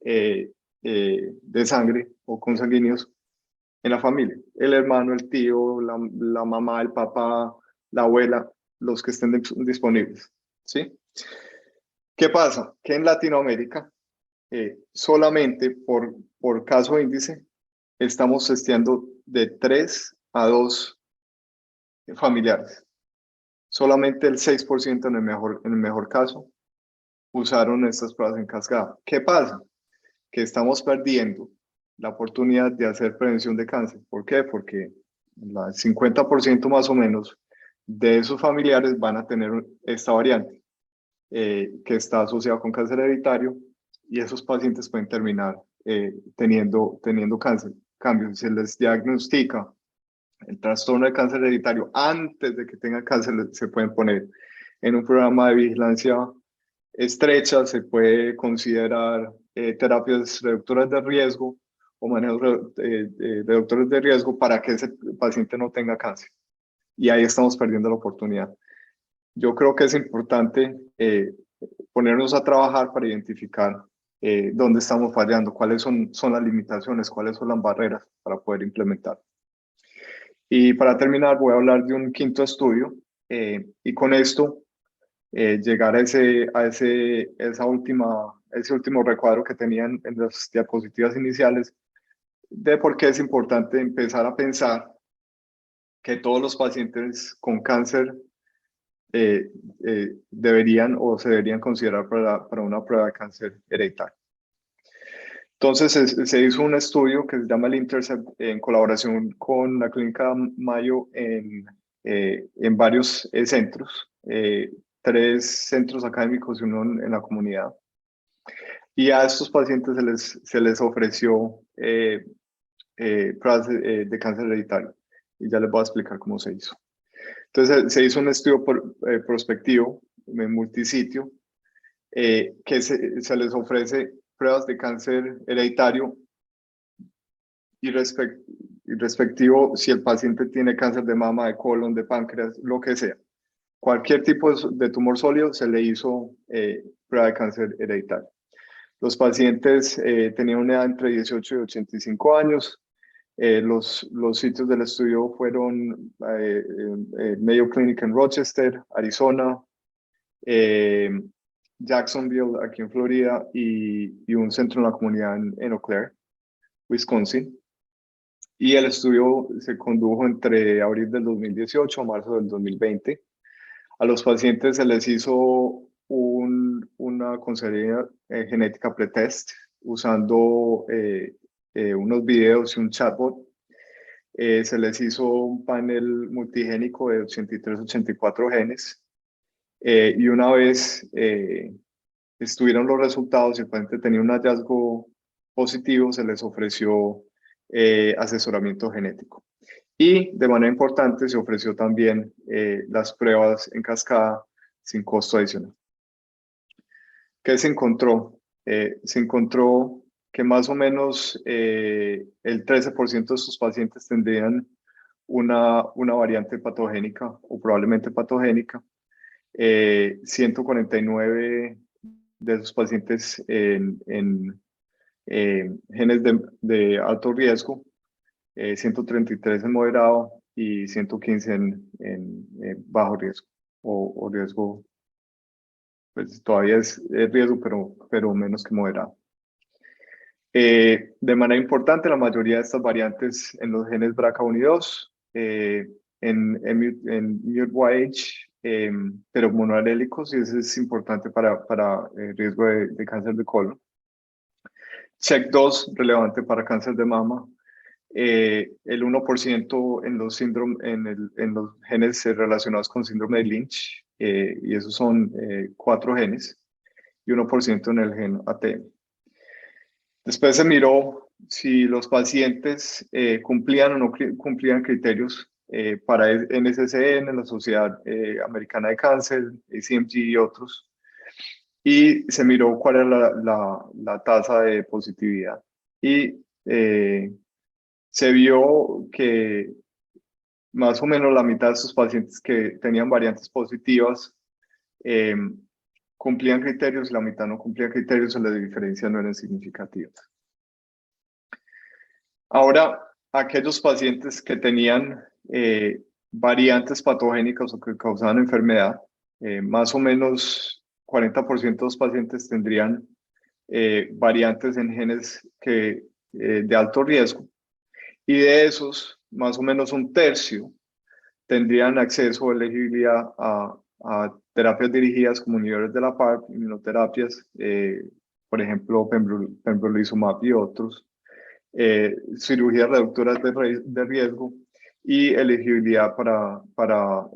de sangre o consanguíneos en la familia. El hermano, el tío, la mamá, el papá, la abuela, los que estén disponibles, ¿sí? ¿Qué pasa? Que en Latinoamérica, solamente por caso índice, estamos testeando de 3 a 2 familiares. Solamente el 6% en el mejor caso usaron estas pruebas en cascada. ¿Qué pasa? Que estamos perdiendo la oportunidad de hacer prevención de cáncer. ¿Por qué? Porque el 50% más o menos de esos familiares van a tener esta variante que está asociada con cáncer hereditario, y esos pacientes pueden terminar teniendo cáncer. En cambio, si se les diagnostica el trastorno de cáncer hereditario antes de que tengan cáncer, se pueden poner en un programa de vigilancia estrecha, se puede considerar terapias reductoras de riesgo o manejos reductores de riesgo para que ese paciente no tenga cáncer. Y ahí estamos perdiendo la oportunidad. Yo creo que es importante ponernos a trabajar para identificar dónde estamos fallando, cuáles son las limitaciones, cuáles son las barreras para poder implementar. Y para terminar, voy a hablar de un quinto estudio y con esto llegar a ese último recuadro que tenían en las diapositivas iniciales de por qué es importante empezar a pensar que todos los pacientes con cáncer deberían o se deberían considerar para una prueba de cáncer hereditario. Entonces se hizo un estudio que se llama el Intercept en colaboración con la Clínica Mayo en varios centros, 3 centros académicos y uno en la comunidad. Y a estos pacientes se les ofreció pruebas de cáncer hereditario. Y ya les voy a explicar cómo se hizo. Entonces se hizo un estudio prospectivo, multisitio, que se les ofrece pruebas de cáncer hereditario y respectivo si el paciente tiene cáncer de mama, de colon, de páncreas, lo que sea. Cualquier tipo de tumor sólido se le hizo prueba de cáncer hereditario. Los pacientes tenían una edad entre 18 y 85 años. Los sitios del estudio fueron Mayo Clinic en Rochester, Arizona, Jacksonville, aquí en Florida, y un centro en la comunidad en Eau Claire, Wisconsin. Y el estudio se condujo entre abril del 2018 a marzo del 2020. A los pacientes se les hizo una consejería genética pretest usando unos videos y un chatbot. Se les hizo un panel multigénico de 83-84 genes. Y una vez estuvieron los resultados y el paciente tenía un hallazgo positivo, se les ofreció asesoramiento genético. Y de manera importante se ofreció también las pruebas en cascada sin costo adicional. ¿Qué se encontró? Se encontró que más o menos el 13% de sus pacientes tendrían una variante patogénica o probablemente patogénica. 149 de esos pacientes en genes de alto riesgo, 133 en moderado y 115 en bajo riesgo o riesgo, pues todavía es riesgo, pero menos que moderado. De manera importante, la mayoría de estas variantes en los genes BRCA1 y 2, en MUT-YH, pero monoalélicos, y eso es importante para riesgo de cáncer de colon. CHEK2, relevante para cáncer de mama. El 1% en los genes relacionados con síndrome de Lynch, y esos son 4 genes, y 1% en el gen ATM. Después se miró si los pacientes cumplían o no cumplían criterios para NCCN, la Sociedad Americana de Cáncer, ACMG y otros, y se miró cuál era la tasa de positividad. Y se vio que más o menos la mitad de estos pacientes que tenían variantes positivas cumplían criterios y la mitad no cumplían criterios, y las diferencias no eran significativas. Ahora, aquellos pacientes que tenían variantes patogénicas o que causaban enfermedad, más o menos 40% de los pacientes tendrían variantes en genes de alto riesgo, y de esos, más o menos un tercio tendrían acceso o elegibilidad a terapias dirigidas como inhibidores de la PARP, inmunoterapias, por ejemplo, pembrolizumab y otros, cirugías reductoras de riesgo, y elegibilidad para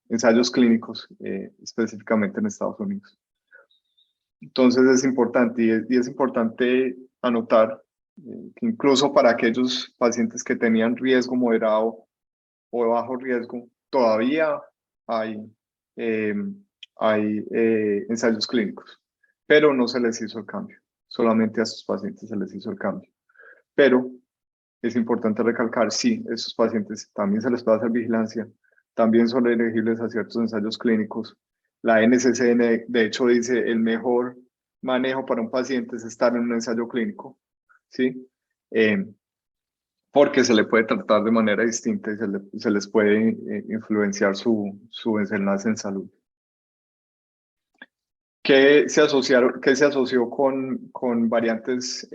ensayos clínicos, específicamente en Estados Unidos. Entonces es importante, y es importante anotar que incluso para aquellos pacientes que tenían riesgo moderado o de bajo riesgo, todavía hay, eh, hay ensayos clínicos, pero no se les hizo el cambio. Solamente a estos pacientes se les hizo el cambio. Pero es importante recalcar, sí, a estos pacientes también se les puede hacer vigilancia, también son elegibles a ciertos ensayos clínicos. La NCCN, de hecho, dice el mejor manejo para un paciente es estar en un ensayo clínico, ¿sí? Porque se le puede tratar de manera distinta y se les puede influenciar su desenlace en salud. ¿Qué se asoció con variantes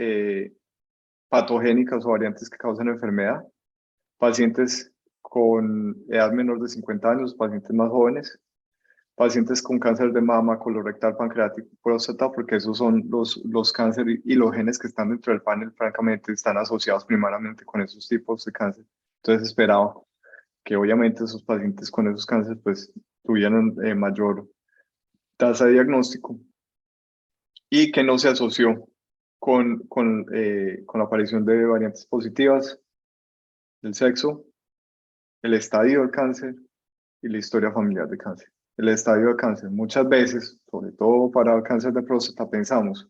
patogénicas o variantes que causan enfermedad? Pacientes con edad menor de 50 años, pacientes más jóvenes, pacientes con cáncer de mama, colorectal, pancreático, próstata, porque esos son los cánceres y los genes que están dentro del panel, francamente, están asociados primariamente con esos tipos de cáncer. Entonces esperaba que obviamente esos pacientes con esos cánceres pues tuvieran mayor tasa de diagnóstico y que no se asoció con la aparición de variantes positivas del sexo, el estadio del cáncer y la historia familiar de cáncer. El estadio de cáncer, muchas veces, sobre todo para el cáncer de próstata, pensamos,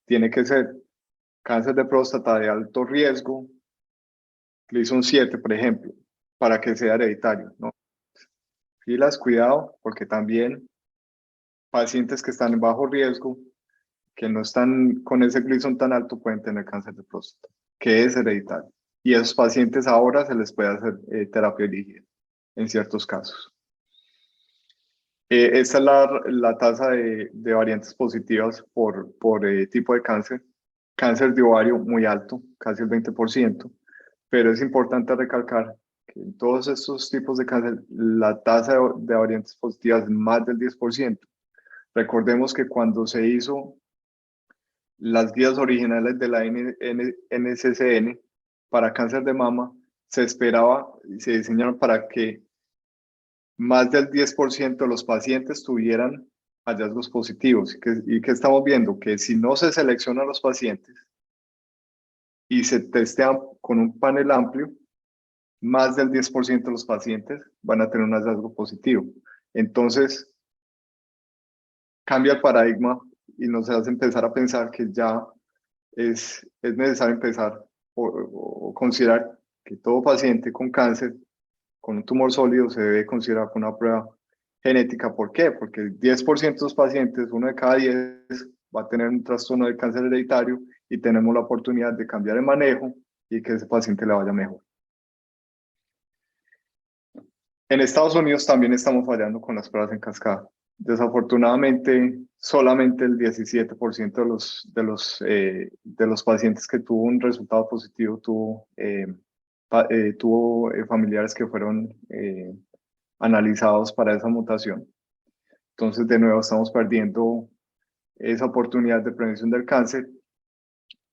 tiene que ser cáncer de próstata de alto riesgo, Gleason 7, por ejemplo, para que sea hereditario, ¿no? Filas, cuidado, porque también pacientes que están en bajo riesgo, que no están con ese Gleason tan alto, pueden tener cáncer de próstata, que es hereditario. Y a esos pacientes ahora se les puede hacer terapia dirigida, en ciertos casos. Esta es la tasa de variantes positivas por tipo de cáncer. Cáncer de ovario muy alto, casi el 20%, pero es importante recalcar que en todos estos tipos de cáncer la tasa de variantes positivas es más del 10%. Recordemos que cuando se hizo las guías originales de la NCCN para cáncer de mama, se esperaba y se diseñaron para que más del 10% de los pacientes tuvieran hallazgos positivos. ¿Y qué estamos viendo? Que si no se seleccionan los pacientes y se testean con un panel amplio, más del 10% de los pacientes van a tener un hallazgo positivo. Entonces, cambia el paradigma y nos hace empezar a pensar que ya es necesario empezar o considerar que todo paciente con cáncer, con un tumor sólido, se debe considerar con una prueba genética. ¿Por qué? Porque el 10% de los pacientes, uno de cada 10, va a tener un trastorno de cáncer hereditario y tenemos la oportunidad de cambiar el manejo y que ese paciente le vaya mejor. En Estados Unidos también estamos fallando con las pruebas en cascada. Desafortunadamente, solamente el 17% de los pacientes que tuvo un resultado positivo tuvo familiares que fueron analizados para esa mutación. Entonces, de nuevo, estamos perdiendo esa oportunidad de prevención del cáncer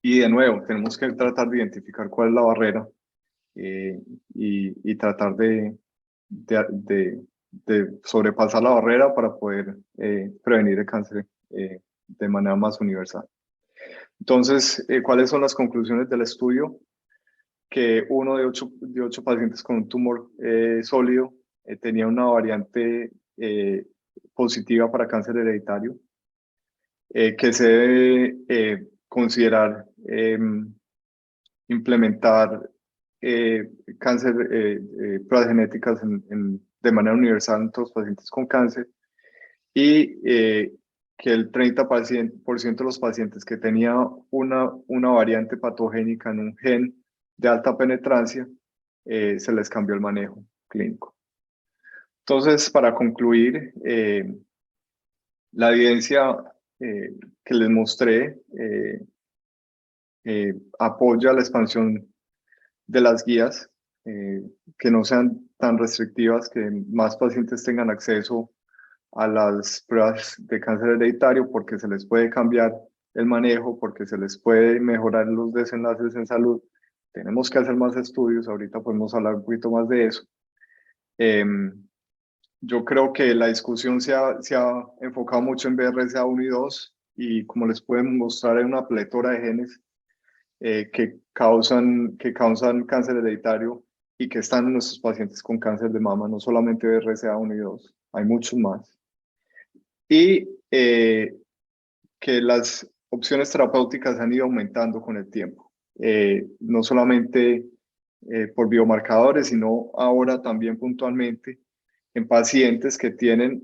y de nuevo, tenemos que tratar de identificar cuál es la barrera y tratar de sobrepasar la barrera para poder prevenir el cáncer de manera más universal. Entonces, ¿cuáles son las conclusiones del estudio? Que uno de ocho pacientes con un tumor sólido tenía una variante positiva para cáncer hereditario, que se debe considerar implementar pruebas genéticas de manera universal en todos los pacientes con cáncer y que el 30% de los pacientes que tenían una variante patogénica en un gen de alta penetrancia, se les cambió el manejo clínico. Entonces, para concluir, la evidencia que les mostré apoya la expansión de las guías, que no sean tan restrictivas, que más pacientes tengan acceso a las pruebas de cáncer hereditario porque se les puede cambiar el manejo, porque se les puede mejorar los desenlaces en salud. tenemos que hacer más estudios, ahorita podemos hablar un poquito más de eso. Yo creo que la discusión se ha enfocado mucho en BRCA1 y 2, y como les pueden mostrar, hay una pletora de genes que causan cáncer hereditario y que están en nuestros pacientes con cáncer de mama, no solamente BRCA1 y 2, hay muchos más. Y que las opciones terapéuticas han ido aumentando con el tiempo, no solamente por biomarcadores, sino ahora también puntualmente en pacientes que tienen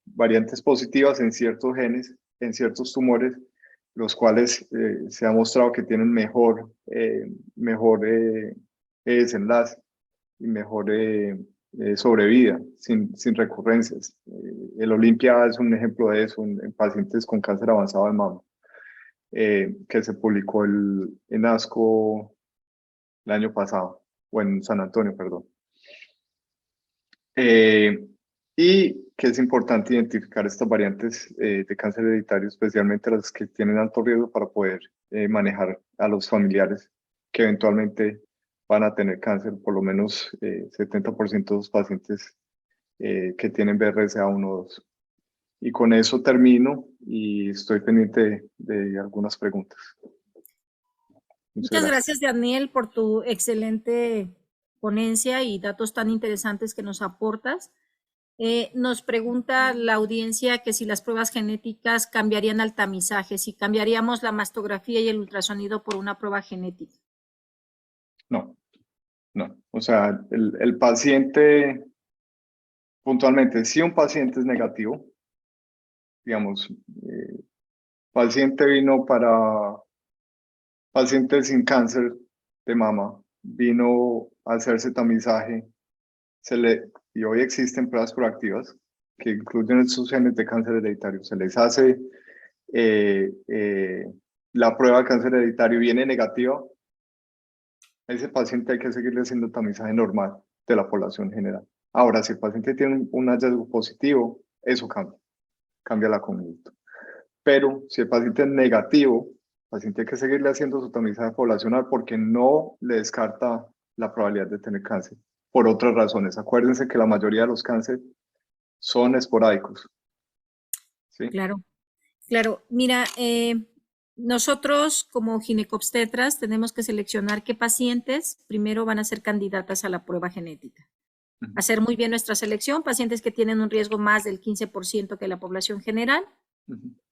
variantes positivas en ciertos genes, en ciertos tumores, los cuales se ha mostrado que tienen mejor desenlace y mejor sobrevida, sin recurrencias. El Olympia es un ejemplo de eso en pacientes con cáncer avanzado de mama, que se publicó en ASCO el año pasado, o en San Antonio, perdón. Y que es importante identificar estas variantes de cáncer hereditario, especialmente las que tienen alto riesgo, para poder manejar a los familiares que eventualmente van a tener cáncer, por lo menos 70% de los pacientes que tienen BRCA1 o 2. Y con eso termino y estoy pendiente de algunas preguntas. Muchas gracias, Daniel, por tu excelente ponencia y datos tan interesantes que nos aportas. Nos pregunta la audiencia que si las pruebas genéticas cambiarían al tamizaje, si cambiaríamos la mastografía y el ultrasonido por una prueba genética. No. O sea, el paciente, puntualmente, si un paciente es negativo, digamos, paciente sin cáncer de mama, vino a hacerse tamizaje, y hoy existen pruebas proactivas que incluyen esos genes de cáncer hereditario. Se les hace la prueba de cáncer hereditario, viene negativa, a ese paciente hay que seguirle haciendo tamizaje normal de la población general. Ahora, si el paciente tiene un hallazgo positivo, eso cambia la conducta. Pero si el paciente es negativo, el paciente hay que seguirle haciendo su tamizaje poblacional porque no le descarta la probabilidad de tener cáncer, por otras razones. Acuérdense que la mayoría de los cánceres son esporádicos. ¿Sí? Claro. Mira, nosotros como ginecobstetras tenemos que seleccionar qué pacientes primero van a ser candidatas a la prueba genética. Hacer muy bien nuestra selección, pacientes que tienen un riesgo más del 15% que la población general.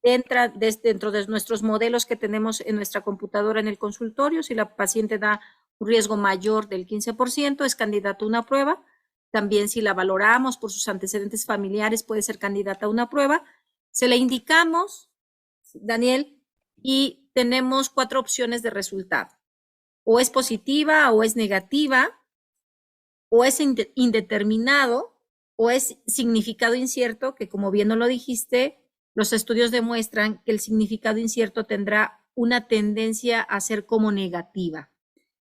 Entra dentro de nuestros modelos que tenemos en nuestra computadora en el consultorio. Si la paciente da un riesgo mayor del 15%, es candidato a una prueba. También si la valoramos por sus antecedentes familiares, puede ser candidata a una prueba. Se le indicamos, Daniel, y tenemos 4 opciones de resultado. O es positiva, o es negativa, o es indeterminado, o es significado incierto, que como bien nos lo dijiste, los estudios demuestran que el significado incierto tendrá una tendencia a ser como negativa.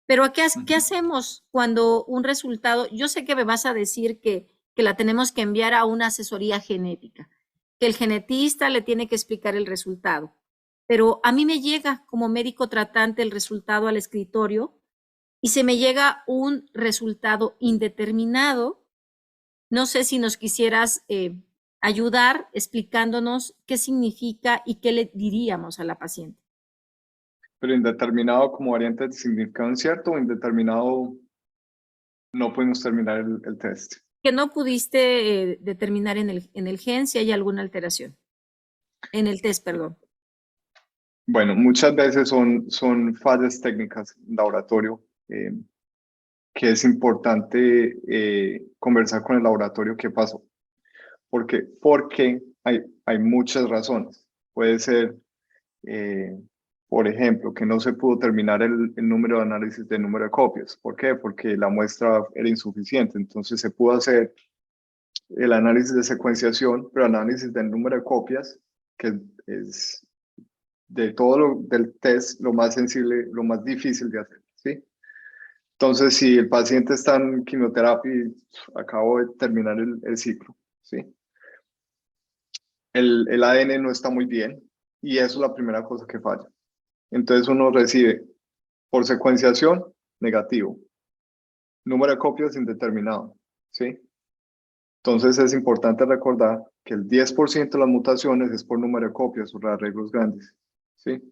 Pero ¿qué hacemos cuando un resultado, yo sé que me vas a decir que la tenemos que enviar a una asesoría genética, que el genetista le tiene que explicar el resultado, pero a mí me llega como médico tratante el resultado al escritorio y se me llega un resultado indeterminado? No sé si nos quisieras ayudar explicándonos qué significa y qué le diríamos a la paciente. Pero indeterminado como variante de significado incierto, o indeterminado no podemos terminar el test. Que no pudiste determinar en el gen si hay alguna alteración. En el test, perdón. Bueno, muchas veces son fallas técnicas en laboratorio, que es importante conversar con el laboratorio qué pasó. Porque hay muchas razones. Puede ser, por ejemplo, que no se pudo terminar el número de análisis de número de copias. ¿Por qué? Porque la muestra era insuficiente. Entonces se pudo hacer el análisis de secuenciación, pero el análisis del número de copias, que es de del test lo más sensible, lo más difícil de hacer, ¿sí? Entonces, si el paciente está en quimioterapia y acabo de terminar el ciclo, ¿sí? El ADN no está muy bien y eso es la primera cosa que falla. Entonces uno recibe Por secuenciación, negativo. Número de copias, indeterminado, ¿sí? Entonces es importante recordar que el 10% de las mutaciones es por número de copias o rearreglos grandes, ¿sí?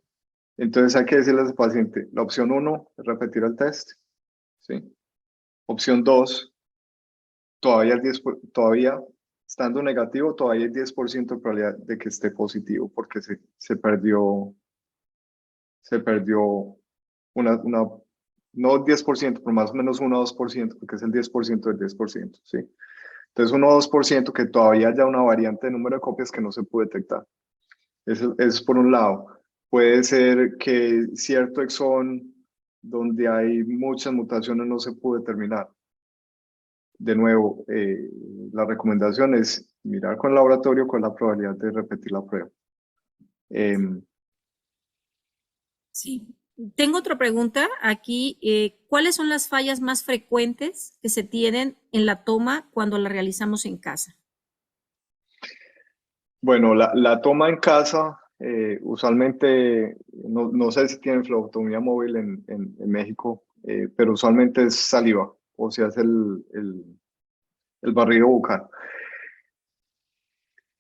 Entonces hay que decirle al paciente, la opción 1 es repetir el test, ¿sí? Opción 2, todavía estando negativo, todavía hay 10% de probabilidad de que esté positivo, porque se perdió no 10%, pero más o menos 1 o 2%, porque es el 10% del 10%, ¿sí? Entonces 1 o 2% que todavía haya una variante de número de copias que no se puede detectar. Eso es por un lado. Puede ser que cierto exón donde hay muchas mutaciones no se pudo determinar. De nuevo, la recomendación es mirar con el laboratorio con la probabilidad de repetir la prueba. Sí. Tengo otra pregunta aquí. ¿Cuáles son las fallas más frecuentes que se tienen en la toma cuando la realizamos en casa? Bueno, la toma en casa, usualmente, no sé si tienen flebotomía móvil en México, pero usualmente es saliva, o sea, es el barrido bucal.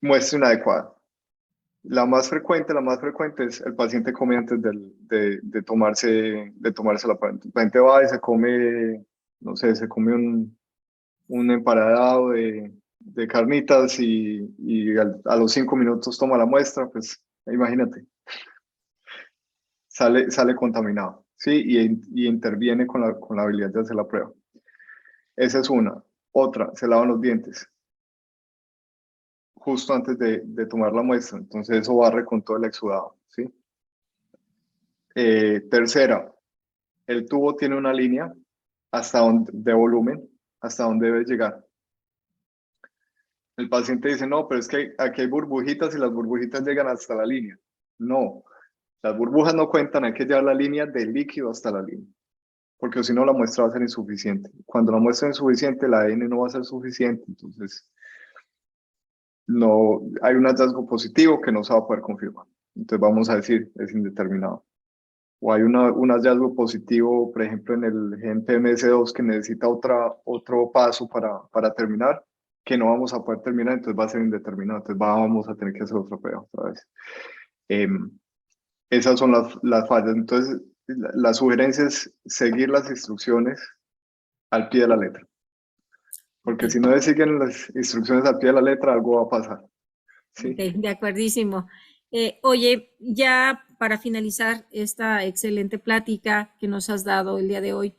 Muestra inadecuada. La más frecuente es el paciente come antes de tomarse la prueba. El paciente va y se come, no sé, se come un emparedado de carnitas y a los 5 minutos toma la muestra, pues imagínate, sale contaminado, ¿sí? Y interviene con la habilidad de hacer la prueba. Esa es una. Otra, se lavan los dientes justo antes de tomar la muestra, entonces eso barre con todo el exudado, ¿sí? Tercera, el tubo tiene una línea de volumen hasta donde debe llegar. El paciente dice, no, pero es que aquí hay burbujitas y las burbujitas llegan hasta la línea. No, las burbujas no cuentan, hay que llevar la línea del líquido hasta la línea, porque si no la muestra va a ser insuficiente. Cuando la muestra es insuficiente, el ADN no va a ser suficiente, entonces no hay un hallazgo positivo que no se va a poder confirmar. Entonces vamos a decir, es indeterminado. O hay un hallazgo positivo, por ejemplo, en el gen PMS2 que necesita otro paso para terminar, que no vamos a poder terminar, entonces va a ser indeterminado, entonces vamos a tener que hacer otra prueba otra vez. Esas son las fallas. Entonces, la sugerencia es seguir las instrucciones al pie de la letra. Porque si no siguen las instrucciones al pie de la letra, algo va a pasar. ¿Sí? Okay, de acuerdísimo. Oye, ya para finalizar esta excelente plática que nos has dado el día de hoy,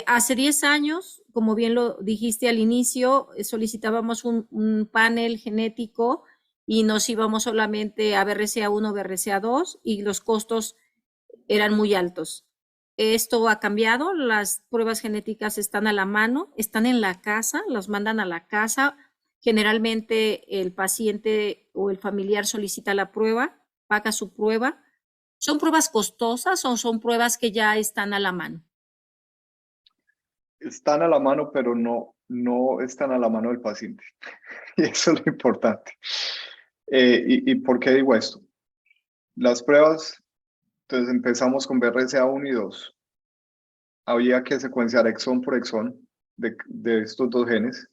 hace 10 años, como bien lo dijiste al inicio, solicitábamos un panel genético y nos íbamos solamente a BRCA1, BRCA2 y los costos eran muy altos. Esto ha cambiado, las pruebas genéticas están a la mano, están en la casa, los mandan a la casa. Generalmente el paciente o el familiar solicita la prueba, paga su prueba. ¿Son pruebas costosas o son pruebas que ya están a la mano? Están a la mano, pero no están a la mano del paciente. Y eso es lo importante. ¿Y por qué digo esto? Las pruebas, entonces empezamos con BRCA1 y 2. Había que secuenciar exón por exón de estos dos genes,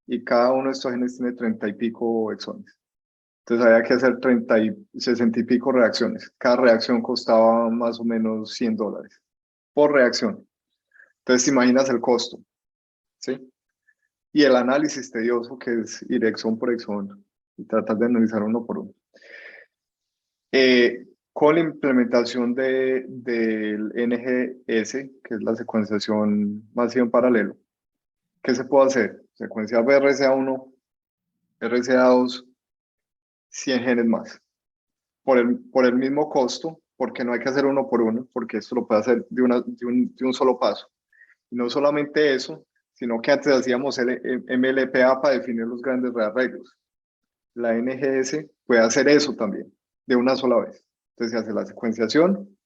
y cada uno de estos genes tiene 30 y pico exones. Entonces había que hacer 60 y pico reacciones. Cada reacción costaba más o menos $100 por reacción. Entonces te imaginas el costo, ¿sí? Y el análisis tedioso que es ir exón por exón y tratar de analizar uno por uno. Con la implementación del NGS, que es la secuenciación masiva en paralelo, ¿qué se puede hacer? Secuenciar BRCA1, BRCA2, 100 genes más. Por el mismo costo, porque no hay que hacer uno por uno, porque esto lo puede hacer de un solo paso. Y no solamente eso, sino que antes hacíamos el MLPA para definir los grandes rearreglos. La NGS puede hacer eso también, de una sola vez. Entonces se hace la secuenciación,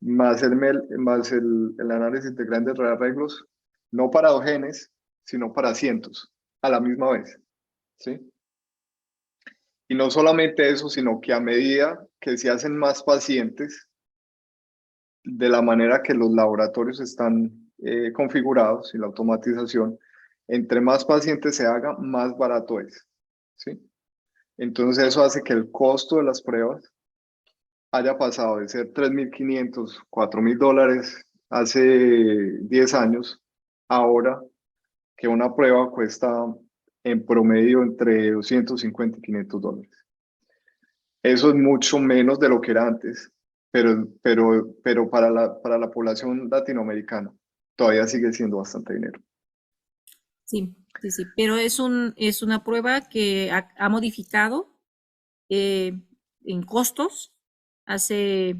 más el análisis de grandes rearreglos, no para 2 genes, sino para cientos, a la misma vez. ¿Sí? Y no solamente eso, sino que a medida que se hacen más pacientes, de la manera que los laboratorios están configurados y la automatización, entre más pacientes se haga, más barato es, ¿sí? Entonces eso hace que el costo de las pruebas haya pasado de ser $3.500, $4.000 hace 10 años, ahora que una prueba cuesta en promedio entre $250 y $500. Eso es mucho menos de lo que era antes, pero para la población latinoamericana todavía sigue siendo bastante dinero. Sí, sí, sí, pero es una prueba que ha modificado en costos. Hace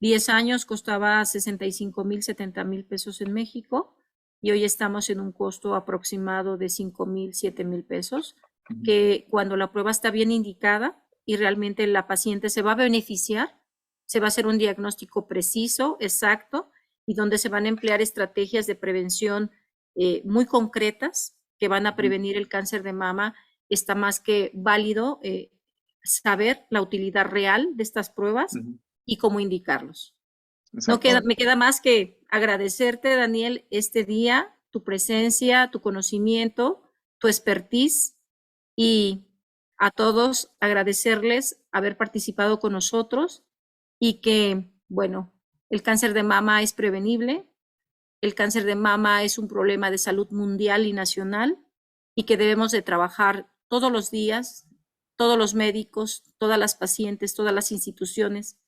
10 años costaba 65,000, 70,000 pesos en México y hoy estamos en un costo aproximado de 5,000, 7,000 pesos, que cuando la prueba está bien indicada y realmente la paciente se va a beneficiar, se va a hacer un diagnóstico preciso, exacto, y donde se van a emplear estrategias de prevención muy concretas que van a prevenir el cáncer de mama. Está más que válido saber la utilidad real de estas pruebas y cómo indicarlos. Me queda más que agradecerte, Daniel, este día, tu presencia, tu conocimiento, tu expertise, y a todos agradecerles haber participado con nosotros y que, bueno, el cáncer de mama es prevenible, el cáncer de mama es un problema de salud mundial y nacional y que debemos de trabajar todos los días, todos los médicos, todas las pacientes, todas las instituciones,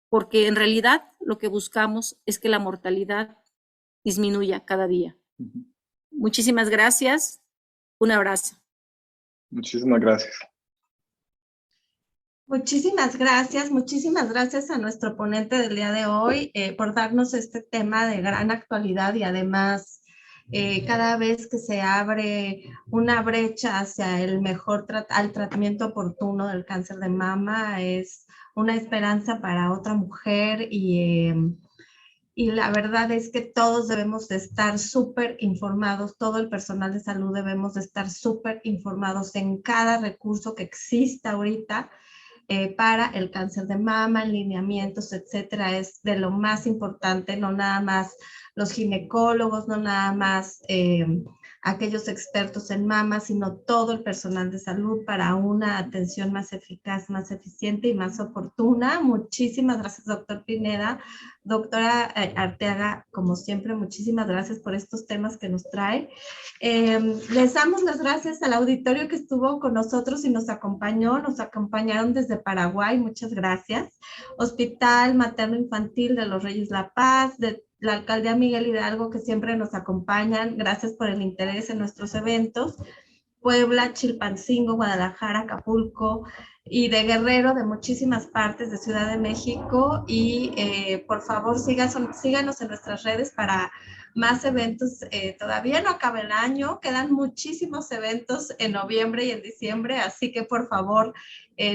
porque en realidad lo que buscamos es que la mortalidad disminuya cada día. Muchísimas gracias. Un abrazo. Muchísimas gracias. Muchísimas gracias a nuestro ponente del día de hoy por darnos este tema de gran actualidad y además cada vez que se abre una brecha hacia el mejor al tratamiento oportuno del cáncer de mama es una esperanza para otra mujer y la verdad es que todos debemos de estar súper informados, todo el personal de salud debemos de estar súper informados en cada recurso que exista ahorita para el cáncer de mama, lineamientos, etcétera, es de lo más importante, no nada más los ginecólogos, no nada más aquellos expertos en mama, sino todo el personal de salud para una atención más eficaz, más eficiente y más oportuna. Muchísimas gracias, doctor Pineda. Doctora Arteaga, como siempre, muchísimas gracias por estos temas que nos trae. Les damos las gracias al auditorio que estuvo con nosotros y nos acompañaron desde Paraguay, muchas gracias. Hospital Materno Infantil de los Reyes La Paz, de la Alcaldía Miguel Hidalgo, que siempre nos acompañan, gracias por el interés en nuestros eventos. Puebla, Chilpancingo, Guadalajara, Acapulco y de Guerrero, de muchísimas partes de Ciudad de México. Y por favor, síganos en nuestras redes para más eventos. Todavía no acaba el año, quedan muchísimos eventos en noviembre y en diciembre, así que por favor,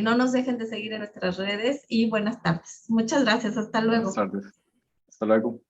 no nos dejen de seguir en nuestras redes y buenas tardes. Muchas gracias, hasta luego. Buenas tardes. Hasta luego.